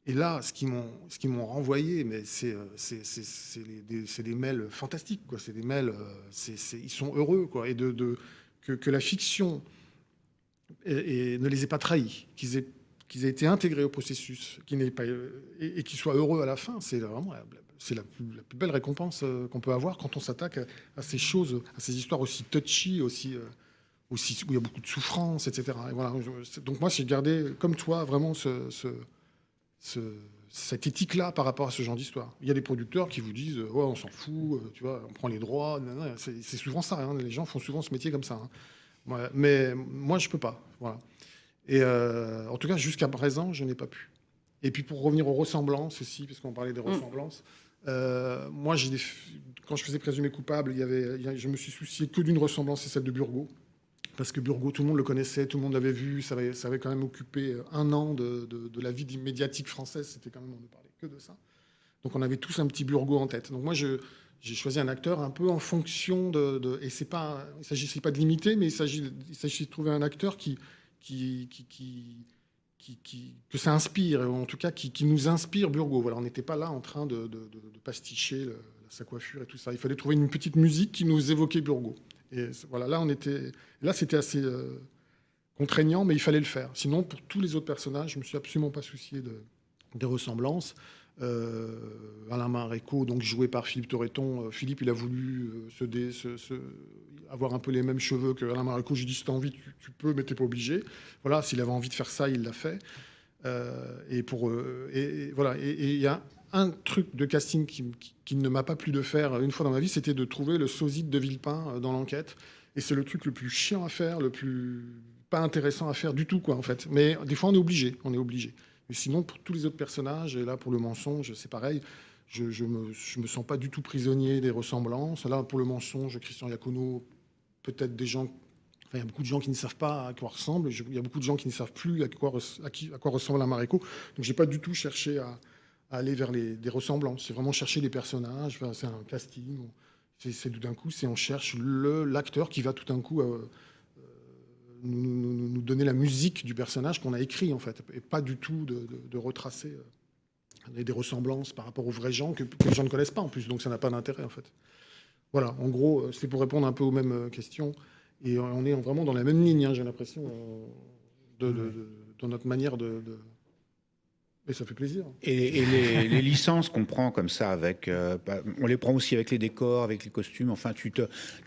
Et là, ce qu'ils m'ont renvoyé, mais c'est des mails fantastiques, quoi. C'est des mails, ils sont heureux, quoi. Et que la fiction ne les ait pas trahis, qu'ils aient été intégrés au processus, et qu'ils soient heureux à la fin, c'est vraiment la plus belle récompense qu'on peut avoir quand on s'attaque à ces choses, à ces histoires aussi touchy, aussi où il y a beaucoup de souffrance, etc. Et voilà, donc moi, j'ai gardé, comme toi, vraiment cette éthique-là par rapport à ce genre d'histoire. Il y a des producteurs qui vous disent ouais, on s'en fout, tu vois, on prend les droits. C'est souvent ça, hein, les gens font souvent ce métier comme ça. Hein. Ouais, mais moi, je peux pas. Voilà. Et en tout cas, jusqu'à présent, je n'ai pas pu. Et puis pour revenir aux ressemblances aussi, parce qu'on parlait des ressemblances, moi, quand je faisais Présumé coupable, je me suis soucié que d'une ressemblance, c'est celle de Burgot. Parce que Burgot, tout le monde le connaissait, tout le monde l'avait vu, ça avait quand même occupé 1 an de la vie médiatique française, c'était quand même, on ne parlait que de ça. Donc on avait tous un petit Burgot en tête. Donc moi, j'ai choisi un acteur un peu en fonction et il ne s'agissait pas de l'imiter, mais il s'agit de trouver un acteur que ça inspire, ou en tout cas qui nous inspire Burgot. Voilà, on n'était pas là en train de pasticher sa coiffure et tout ça. Il fallait trouver une petite musique qui nous évoquait Burgot. Et voilà, là, c'était assez contraignant, mais il fallait le faire. Sinon, pour tous les autres personnages, je me suis absolument pas soucié des ressemblances. Alain Maréco, donc joué par Philippe Torreton. Philippe, il a voulu avoir un peu les mêmes cheveux que Alain Maréco. J'ai dit, si tu as envie, tu peux, mais tu n'es pas obligé. Voilà, s'il avait envie de faire ça, il l'a fait. Voilà. Et il y a un truc de casting qui ne m'a pas plu de faire une fois dans ma vie, c'était de trouver le sosie de Villepin dans l'enquête. Et c'est le truc le plus chiant à faire, le plus pas intéressant à faire du tout, quoi, en fait. Mais des fois, on est obligé. Mais sinon, pour tous les autres personnages, et là, pour le mensonge, c'est pareil. Je me sens pas du tout prisonnier des ressemblances. Là, pour le mensonge, Christian Iacono, peut-être des gens... Enfin, il y a beaucoup de gens qui ne savent pas à quoi ressemble. Il y a beaucoup de gens qui ne savent plus à quoi ressemble un Maréco. Donc, j'ai pas du tout cherché à aller vers des ressemblances. C'est vraiment chercher les personnages. Enfin, c'est un casting. C'est tout d'un coup, on cherche l'acteur qui va tout d'un coup nous donner la musique du personnage qu'on a écrit, en fait, et pas du tout de retracer des ressemblances par rapport aux vrais gens que les gens ne connaissent pas en plus, donc ça n'a pas d'intérêt, en fait. Voilà, en gros, c'est pour répondre un peu aux mêmes questions, et on est vraiment dans la même ligne, hein, j'ai l'impression, dans notre manière de... Et ça fait plaisir. Et les licences qu'on prend comme ça, on les prend aussi avec les décors, avec les costumes. Enfin, tu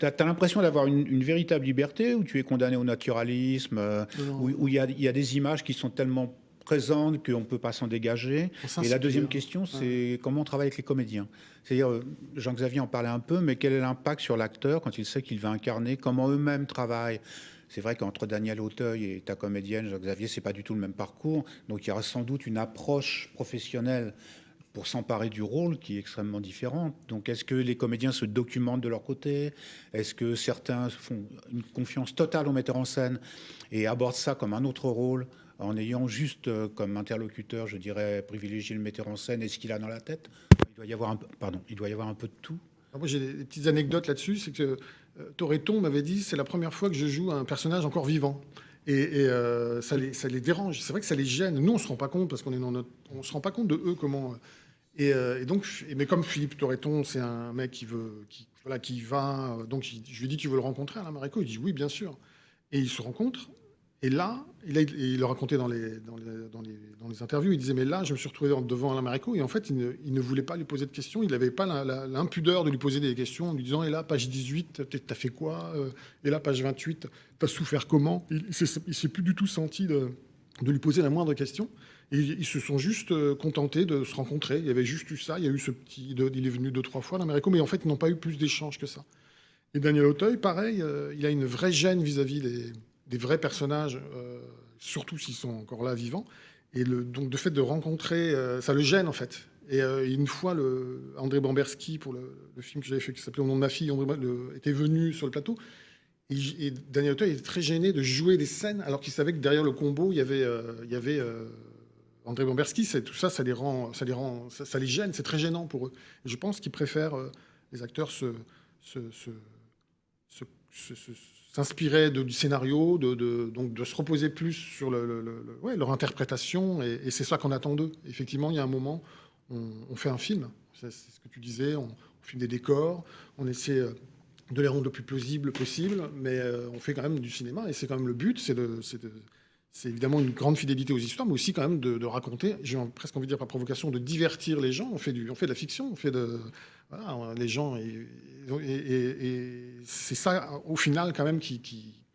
as l'impression d'avoir une véritable liberté, ou tu es condamné au naturalisme, où il y a des images qui sont tellement présentes qu'on ne peut pas s'en dégager. Et la deuxième question, c'est comment on travaille avec les comédiens. C'est-à-dire, Jean-Xavier en parlait un peu, mais quel est l'impact sur l'acteur quand il sait qu'il va incarner, comment eux-mêmes travaillent. C'est vrai qu'entre Daniel Auteuil et ta comédienne, Jacques-Xavier, c'est pas du tout le même parcours. Donc il y aura sans doute une approche professionnelle pour s'emparer du rôle qui est extrêmement différente. Donc est-ce que les comédiens se documentent de leur côté? Est-ce que certains font une confiance totale au metteur en scène et abordent ça comme un autre rôle, en ayant juste comme interlocuteur, je dirais, privilégié le metteur en scène et ce qu'il a dans la tête? Il doit y avoir un peu de tout. Alors moi, j'ai des petites anecdotes là-dessus. C'est que Torreton m'avait dit, c'est la première fois que je joue un personnage encore vivant. Et ça les dérange. C'est vrai que ça les gêne. Nous, on se rend pas compte parce qu'on est on se rend pas compte de eux comment. Mais comme Philippe Torreton, c'est un mec qui va. Donc je lui dis, tu veux le rencontrer, Alain Maréco? Il dit oui, bien sûr. Et ils se rencontrent. Et là, il le racontait dans les interviews, il disait, mais là, je me suis retrouvé devant Alain Maréco, et en fait, il ne voulait pas lui poser de questions, il n'avait pas l'impudeur de lui poser des questions en lui disant, et là, page 18, t'as fait quoi? Et là, page 28, t'as souffert comment? Il ne s'est plus du tout senti de lui poser la moindre question. Et ils se sont juste contentés de se rencontrer. Il y avait juste eu ça, il y a eu il est venu 2-3 fois, Alain Maréco, mais en fait, ils n'ont pas eu plus d'échanges que ça. Et Daniel Auteuil, pareil, il a une vraie gêne vis-à-vis des vrais personnages, surtout s'ils sont encore là vivants. Et donc, de fait de rencontrer, ça le gêne, en fait. Et une fois, André Bamberski, pour le film que j'avais fait, qui s'appelait Au nom de ma fille, était venu sur le plateau. Et Daniel Auteuil était très gêné de jouer des scènes alors qu'il savait que derrière le combo, il y avait André Bomberski. Tout ça, ça les gêne. C'est très gênant pour eux. Et je pense qu'ils préfèrent les acteurs s'inspirer du scénario, donc de se reposer plus sur leur interprétation. Et c'est ça qu'on attend d'eux. Effectivement, il y a un moment, on fait un film. C'est ce que tu disais. On filme des décors. On essaie de les rendre le plus plausible possible, mais on fait quand même du cinéma, et c'est quand même le but, c'est évidemment une grande fidélité aux histoires, mais aussi quand même de raconter, j'ai presque envie de dire par provocation, de divertir les gens. On fait de la fiction, voilà, les gens, et c'est ça, au final, quand même,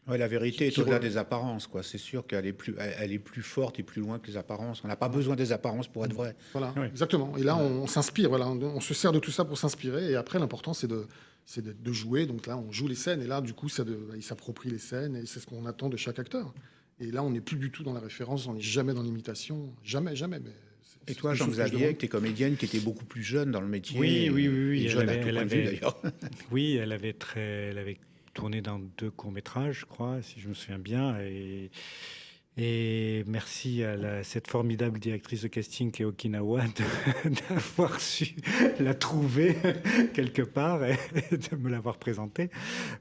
Ouais, la vérité est au-delà des apparences, quoi. C'est sûr qu'elle est plus forte et plus loin que les apparences. On n'a pas besoin des apparences pour être vrai. Voilà, Oui. exactement. Et là, on s'inspire, voilà, on se sert de tout ça pour s'inspirer, et après, l'important, c'est de jouer. Donc là, on joue les scènes, et là, du coup, il s'approprie les scènes, et c'est ce qu'on attend de chaque acteur. Et là, on n'est plus du tout dans la référence, on n'est jamais dans l'imitation, jamais, jamais. Mais et toi, Jean-Xavier, avec tes comédiennes qui étaient beaucoup plus jeunes dans le métier, et jeune à tout point de vue d'ailleurs. Oui, elle avait tourné dans 2 courts-métrages, je crois, si je me souviens bien, et merci à cette formidable directrice de casting qui est Okinawa d'avoir su la trouver quelque part et de me l'avoir présentée.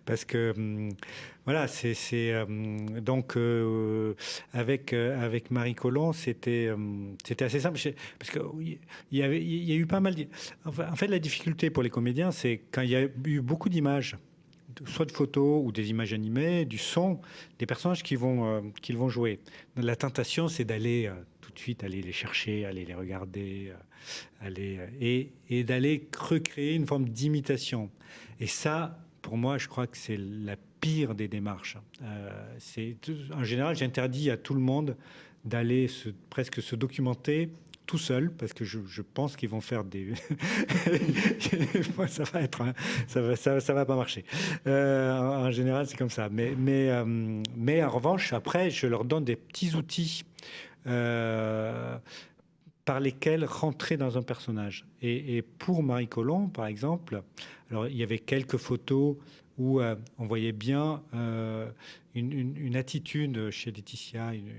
Parce que, voilà, donc, avec Marie Colomb, c'était assez simple. Parce qu'il y a eu pas mal... Enfin, en fait, la difficulté pour les comédiens, c'est quand il y a eu beaucoup d'images, soit de photos ou des images animées, du son, des personnages qu'ils vont jouer. La tentation, c'est d'aller tout de suite aller les chercher, aller les regarder, et d'aller recréer une forme d'imitation. Et ça, pour moi, je crois que c'est la pire des démarches. En général, j'interdis à tout le monde d'aller presque se documenter tout seul, parce que je pense qu'ils vont faire des... ça va pas marcher. En général, c'est comme ça. Mais en revanche, après, je leur donne des petits outils par lesquels rentrer dans un personnage. Et pour Marie Colomb, par exemple, alors il y avait quelques photos où on voyait bien une attitude chez Laetitia, une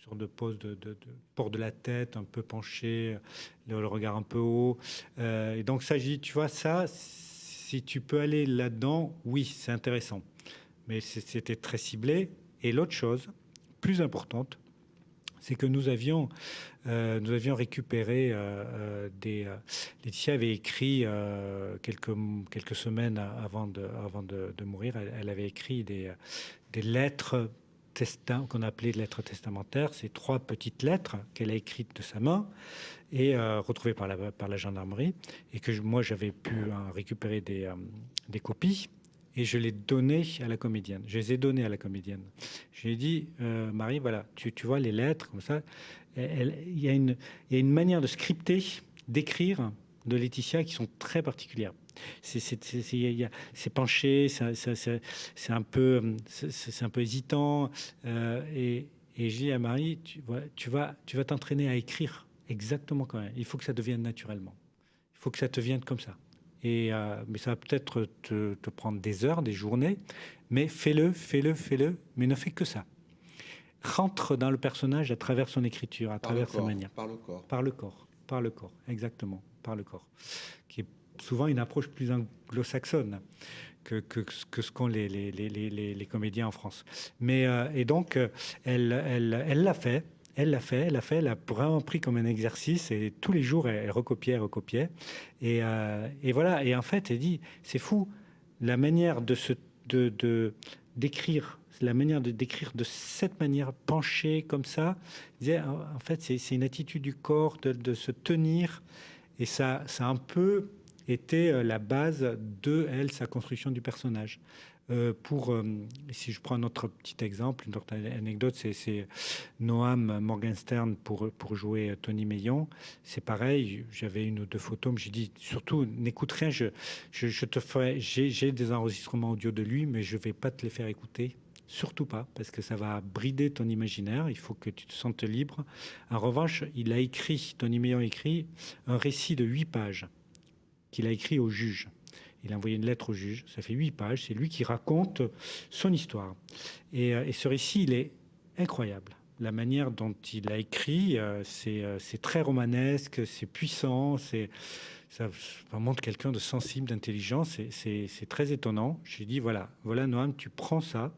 sorte de pose de port de la tête, un peu penché, le regard un peu haut. Et donc ça, je dis, tu vois, ça, si tu peux aller là-dedans, oui, c'est intéressant. Mais c'était très ciblé. Et l'autre chose, plus importante, c'est que nous avions récupéré Laetitia avait écrit quelques semaines avant de mourir. Elle avait écrit des lettres qu'on appelait lettres testamentaires. C'est 3 petites lettres qu'elle a écrites de sa main et retrouvées par la gendarmerie, et que moi j'avais pu récupérer des copies. Et je les donnais à la comédienne. Je les ai données à la comédienne. Je lui ai dit, Marie, voilà, tu vois les lettres comme ça. Il y a une manière de scripter, d'écrire de Laetitia qui sont très particulières. C'est penché, c'est un peu hésitant. Et je dis à Marie, tu vas t'entraîner à écrire exactement comme elle. Il faut que ça devienne naturellement. Il faut que ça te vienne comme ça. Mais ça va peut-être te prendre des heures, des journées, mais fais-le, mais ne fais que ça. Rentre dans le personnage à travers son écriture, à travers sa manière. Par le corps. Par le corps, exactement, par le corps. Qui est souvent une approche plus anglo-saxonne que ce qu'ont les comédiens en France. Et donc, elle l'a fait. Elle a vraiment pris comme un exercice, et tous les jours, elle recopiait. Et voilà. Et en fait, elle dit, c'est fou, la manière d'écrire, la manière de décrire de cette manière, penchée comme ça. Elle disait, en fait, c'est une attitude du corps de se tenir, et ça a un peu été la base de sa construction du personnage. Si je prends un autre petit exemple, une autre anecdote, c'est Noam Morgenstern pour jouer Tony Meillon. C'est pareil, j'avais 1 ou 2 photos, mais j'ai dit surtout n'écoute rien, je te ferai, j'ai des enregistrements audio de lui, mais je vais pas te les faire écouter, surtout pas, parce que ça va brider ton imaginaire. Il faut que tu te sentes libre. En revanche, Tony Meillon a écrit un récit de 8 pages qu'il a écrit au juge. Il a envoyé une lettre au juge. Ça fait 8 pages. C'est lui qui raconte son histoire. Et ce récit, il est incroyable. La manière dont il a écrit, c'est très romanesque, c'est puissant, ça montre quelqu'un de sensible, d'intelligent. C'est très étonnant. J'ai dit, voilà, Noam, tu prends ça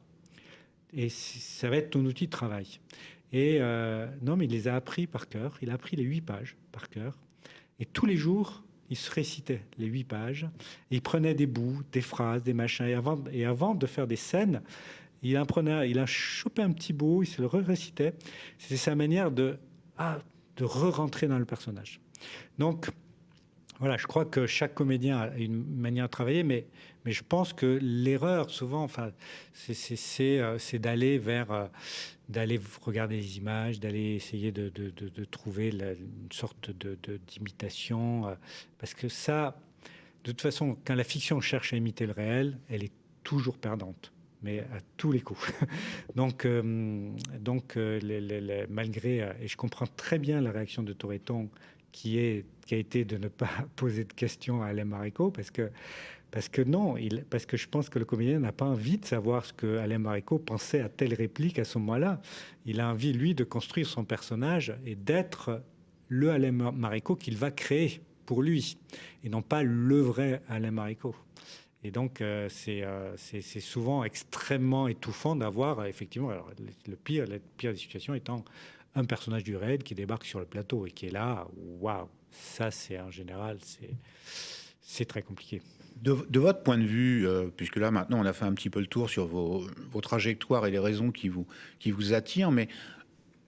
et ça va être ton outil de travail. Et non, mais il les a appris par cœur. Il a appris les 8 pages par cœur. Et tous les jours, il se récitait les 8 pages. Et il prenait des bouts, des phrases, des machins. Et avant de faire des scènes, il a chopé un petit bout, il se le récitait. C'était sa manière de re-rentrer dans le personnage. Donc, voilà, je crois que chaque comédien a une manière de travailler, mais je pense que l'erreur, souvent, enfin, c'est d'aller d'aller regarder les images, d'aller essayer de trouver une sorte d'imitation, parce que ça, de toute façon, quand la fiction cherche à imiter le réel, elle est toujours perdante, mais à tous les coups. Donc, malgré, et je comprends très bien la réaction de Toretton, qui a été de ne pas poser de questions à Alain Marécaux, parce que je pense que le comédien n'a pas envie de savoir ce que Alain Marécaux pensait à telle réplique à ce moment-là. Il a envie, lui, de construire son personnage et d'être le Alain Marécaux qu'il va créer pour lui, et non pas le vrai Alain Marécaux. Et donc, c'est souvent extrêmement étouffant d'avoir, effectivement, alors, la pire des situations étant un personnage du raid qui débarque sur le plateau et qui est là, waouh, ça, c'est en général, c'est très compliqué. De votre point de vue, puisque là, maintenant, on a fait un petit peu le tour sur vos trajectoires et les raisons qui vous attirent, mais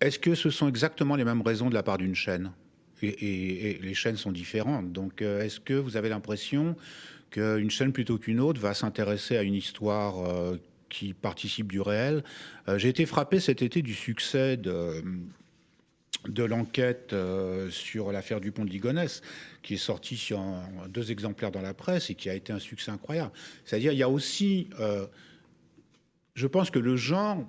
est-ce que ce sont exactement les mêmes raisons de la part d'une chaîne ? Et les chaînes sont différentes. Donc, est-ce que vous avez l'impression qu'une chaîne plutôt qu'une autre va s'intéresser à une histoire qui participe du réel ? J'ai été frappé cet été du succès de l'enquête sur l'affaire Dupont de Ligonnès, qui est sortie sur 2 exemplaires dans la presse et qui a été un succès incroyable. C'est-à-dire, il y a aussi, je pense que le genre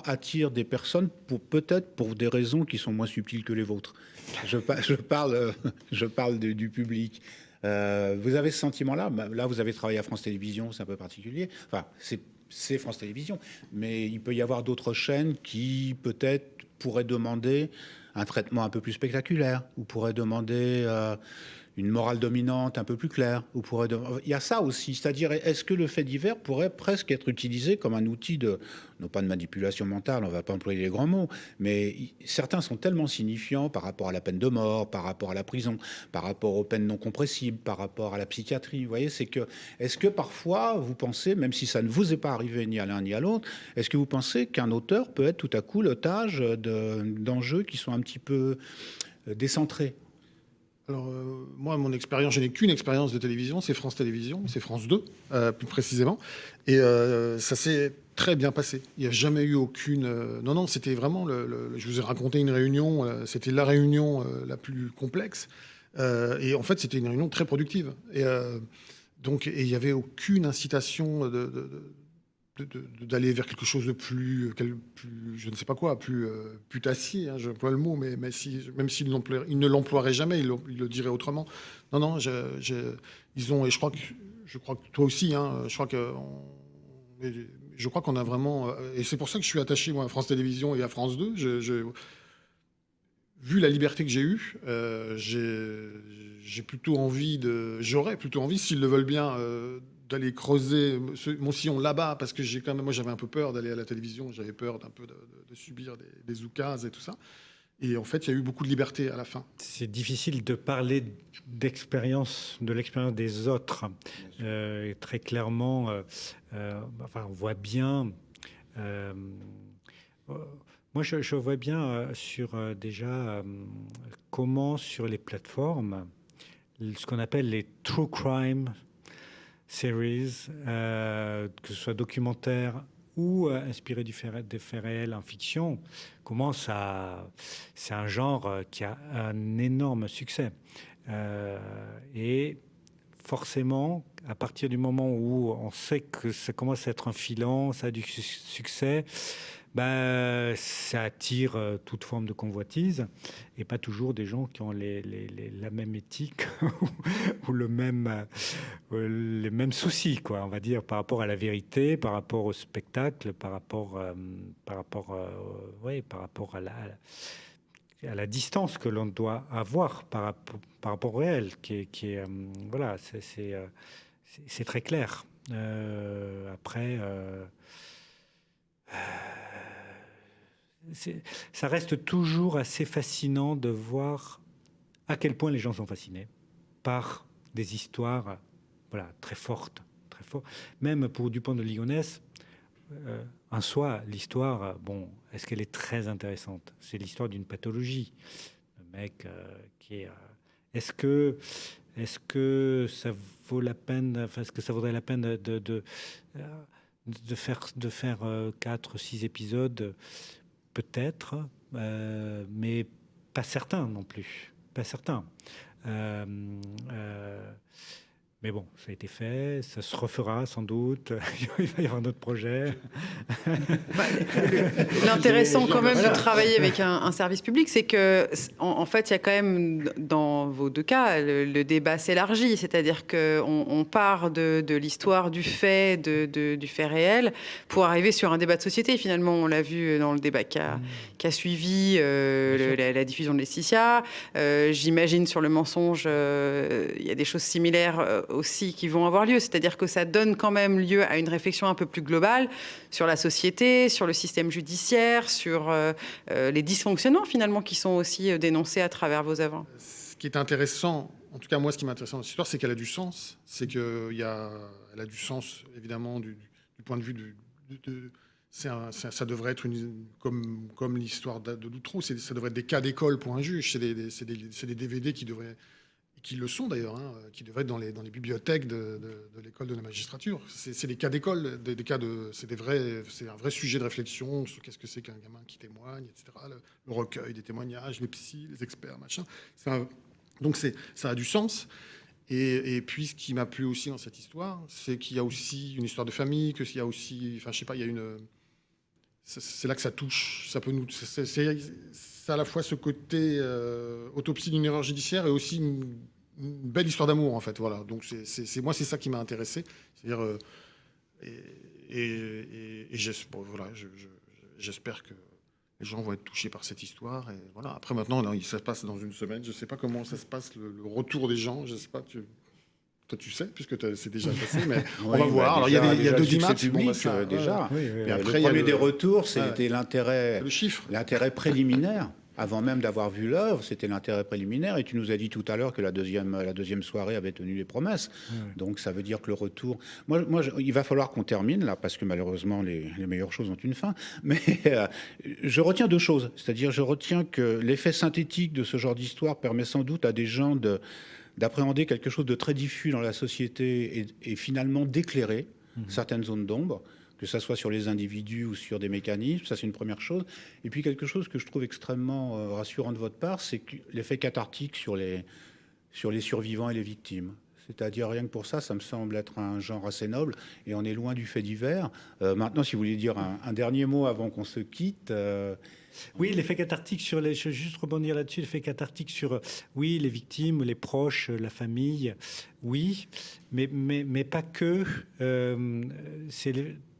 attire des personnes peut-être pour des raisons qui sont moins subtiles que les vôtres. Je parle du public. Vous avez ce sentiment-là. Là, vous avez travaillé à France Télévisions, c'est un peu particulier. Enfin, c'est France Télévisions, mais il peut y avoir d'autres chaînes qui peut-être pourraient demander un traitement un peu plus spectaculaire, ou pourraient demander une morale dominante un peu plus claire. Il y a ça aussi, c'est-à-dire, est-ce que le fait divers pourrait presque être utilisé comme un outil non pas de manipulation mentale, on ne va pas employer les grands mots, mais certains sont tellement signifiants par rapport à la peine de mort, par rapport à la prison, par rapport aux peines non compressibles, par rapport à la psychiatrie. Vous voyez, est-ce que parfois vous pensez, même si ça ne vous est pas arrivé ni à l'un ni à l'autre, est-ce que vous pensez qu'un auteur peut être tout à coup l'otage d'enjeux qui sont un petit peu décentrés ? Alors, moi, mon expérience, je n'ai qu'une expérience de télévision, c'est France Télévisions, c'est France 2, plus précisément. Et ça s'est très bien passé. Il n'y a jamais eu aucune... Non, c'était vraiment... je vous ai raconté une réunion, c'était la réunion la plus complexe. Et en fait, c'était une réunion très productive. Et donc, il n'y avait aucune incitation d'aller vers quelque chose de plus, je ne sais pas quoi, plus putassier, hein, j'emploie le mot, mais même s'il ne l'emploierait jamais, il le dirait autrement. Non, ils ont, et je crois que toi aussi, hein, je crois qu'on a vraiment, et c'est pour ça que je suis attaché, moi, à France Télévisions et à France 2. Vu la liberté que j'ai eue, j'aurais plutôt envie, s'ils le veulent bien, d'aller creuser mon sillon là-bas, parce que moi j'avais un peu peur d'aller à la télévision, j'avais peur de subir des oukases et tout ça. Et en fait, il y a eu beaucoup de liberté à la fin. C'est difficile de parler de l'expérience des autres. Très clairement, on voit bien... moi, je vois bien déjà comment sur les plateformes, ce qu'on appelle les true crime series, que ce soit documentaire ou inspiré des faits réels en fiction, c'est un genre qui a un énorme succès. Et forcément, à partir du moment où on sait que ça commence à être un filon, ça a du succès, ça attire toute forme de convoitise, et pas toujours des gens qui ont la même éthique ou les mêmes soucis, quoi, on va dire, par rapport à la vérité, par rapport au spectacle, par rapport à la distance que l'on doit avoir par rapport au réel, voilà, c'est très clair. Après, ça reste toujours assez fascinant de voir à quel point les gens sont fascinés par des histoires, voilà, très fortes, très fortes. Même pour Dupont de Ligonnès, en soi, l'histoire, bon, est-ce qu'elle est très intéressante? C'est l'histoire d'une pathologie. Le mec qui est... Est-ce que ça vaut la peine, enfin, est-ce que ça vaudrait la peine de faire 4, 6 épisodes? Peut-être, mais pas certain non plus. Pas certain. Mais bon, ça a été fait, ça se refera sans doute. Il va y avoir d'autres projets. L'intéressant quand même de travailler avec un service public, c'est que en fait, il y a quand même, dans vos deux cas, le débat s'élargit. C'est-à-dire qu'on part de l'histoire, du fait, du fait réel, pour arriver sur un débat de société. Finalement, on l'a vu dans le débat qui a suivi la diffusion de Laetitia. J'imagine sur le mensonge, il y a des choses similaires aussi qui vont avoir lieu. C'est-à-dire que ça donne quand même lieu à une réflexion un peu plus globale sur la société, sur le système judiciaire, sur les dysfonctionnements finalement qui sont aussi dénoncés à travers vos œuvres. Ce qui est intéressant, en tout cas moi ce qui m'intéresse dans cette histoire, c'est qu'elle a du sens. C'est qu'elle a du sens évidemment du point de vue ça devrait être comme l'histoire de Doutreau, ça devrait être des cas d'école pour un juge. C'est des DVD qui le sont d'ailleurs, qui devraient être dans les bibliothèques de l'école de la magistrature. C'est des cas d'école, c'est un vrai sujet de réflexion sur qu'est-ce que c'est qu'un gamin qui témoigne, etc. Le recueil des témoignages, les psys, les experts, machin. Donc ça a du sens. Et puis ce qui m'a plu aussi dans cette histoire, c'est qu'il y a aussi une histoire de famille, qu'il y a aussi, enfin je sais pas, il y a une... C'est là que ça touche. Ça peut nous... C'est à la fois ce côté autopsie d'une erreur judiciaire et aussi une belle histoire d'amour, en fait. Voilà. Donc, moi, c'est ça qui m'a intéressé. C'est-à-dire... j'espère que les gens vont être touchés par cette histoire. Et voilà. Après, maintenant, ça se passe dans une semaine. Je ne sais pas comment ça se passe, le retour des gens. Je ne sais pas... Toi, tu sais, puisque c'est déjà passé, mais on va voir. Alors, il y a deux images déjà. Oui, et après, le premier des retours, c'était l'intérêt préliminaire. Avant même d'avoir vu l'œuvre, c'était l'intérêt préliminaire. Et tu nous as dit tout à l'heure que la deuxième soirée avait tenu les promesses. Donc, ça veut dire que le retour... il va falloir qu'on termine, là, parce que malheureusement, les meilleures choses ont une fin. Mais je retiens deux choses. C'est-à-dire, je retiens que l'effet synthétique de ce genre d'histoire permet sans doute à des gens d'appréhender quelque chose de très diffus dans la société et finalement d'éclairer certaines zones d'ombre, que ce soit sur les individus ou sur des mécanismes. Ça, c'est une première chose. Et puis, quelque chose que je trouve extrêmement rassurant de votre part, c'est l'effet cathartique sur les survivants et les victimes. C'est-à-dire, rien que pour ça, ça me semble être un genre assez noble, et on est loin du fait divers. Maintenant, si vous voulez dire un dernier mot avant qu'on se quitte... Oui, l'effet cathartique je vais juste rebondir là-dessus, l'effet cathartique sur, oui, les victimes, les proches, la famille, oui, mais pas que.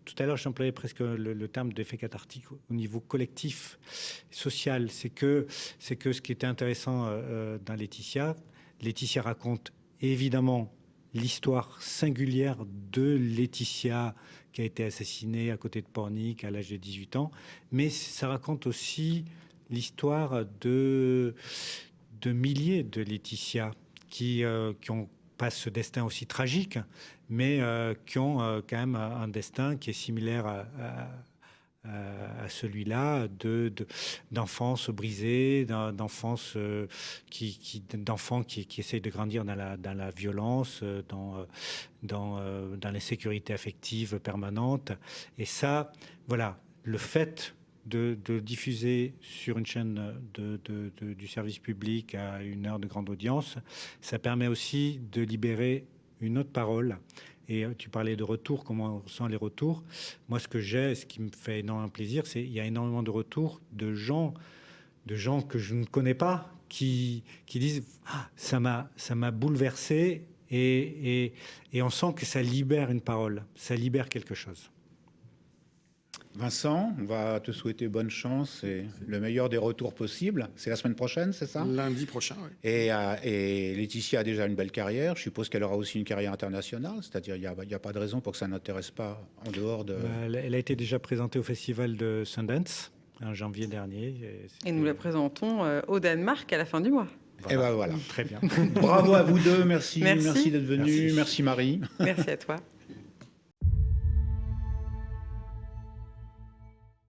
Tout à l'heure, j'employais presque le terme d'effet cathartique au niveau collectif, social. C'est que ce qui était intéressant dans Laetitia raconte évidemment l'histoire singulière de Laetitia, qui a été assassinée à côté de Pornic à l'âge de 18 ans, mais ça raconte aussi l'histoire de milliers de Laetitia qui ont pas ce destin aussi tragique, mais qui ont quand même un destin qui est similaire à celui-là, d'enfance brisée, d'enfants qui essayent de grandir dans la violence, dans l'insécurité affective permanente. Et ça, voilà, le fait de diffuser sur une chaîne du service public à une heure de grande audience, ça permet aussi de libérer une autre parole. Et tu parlais de retour, comment on sent les retours. Moi, ce qui me fait énormément plaisir, c'est qu'il y a énormément de retours de gens que je ne connais pas, qui disent ça m'a bouleversé, et on sent que ça libère une parole, ça libère quelque chose. Vincent, on va te souhaiter bonne chance et le meilleur des retours possibles. C'est la semaine prochaine, c'est ça? Lundi prochain, oui. Et Laetitia a déjà une belle carrière. Je suppose qu'elle aura aussi une carrière internationale. C'est-à-dire, il n'y a pas de raison pour que ça n'intéresse pas en dehors de... Elle a été déjà présentée au festival de Sundance en janvier dernier. Et nous la présentons au Danemark à la fin du mois. Et ben voilà. Très bien. Bravo à vous deux. Merci Merci d'être venus. Merci Marie. Merci à toi.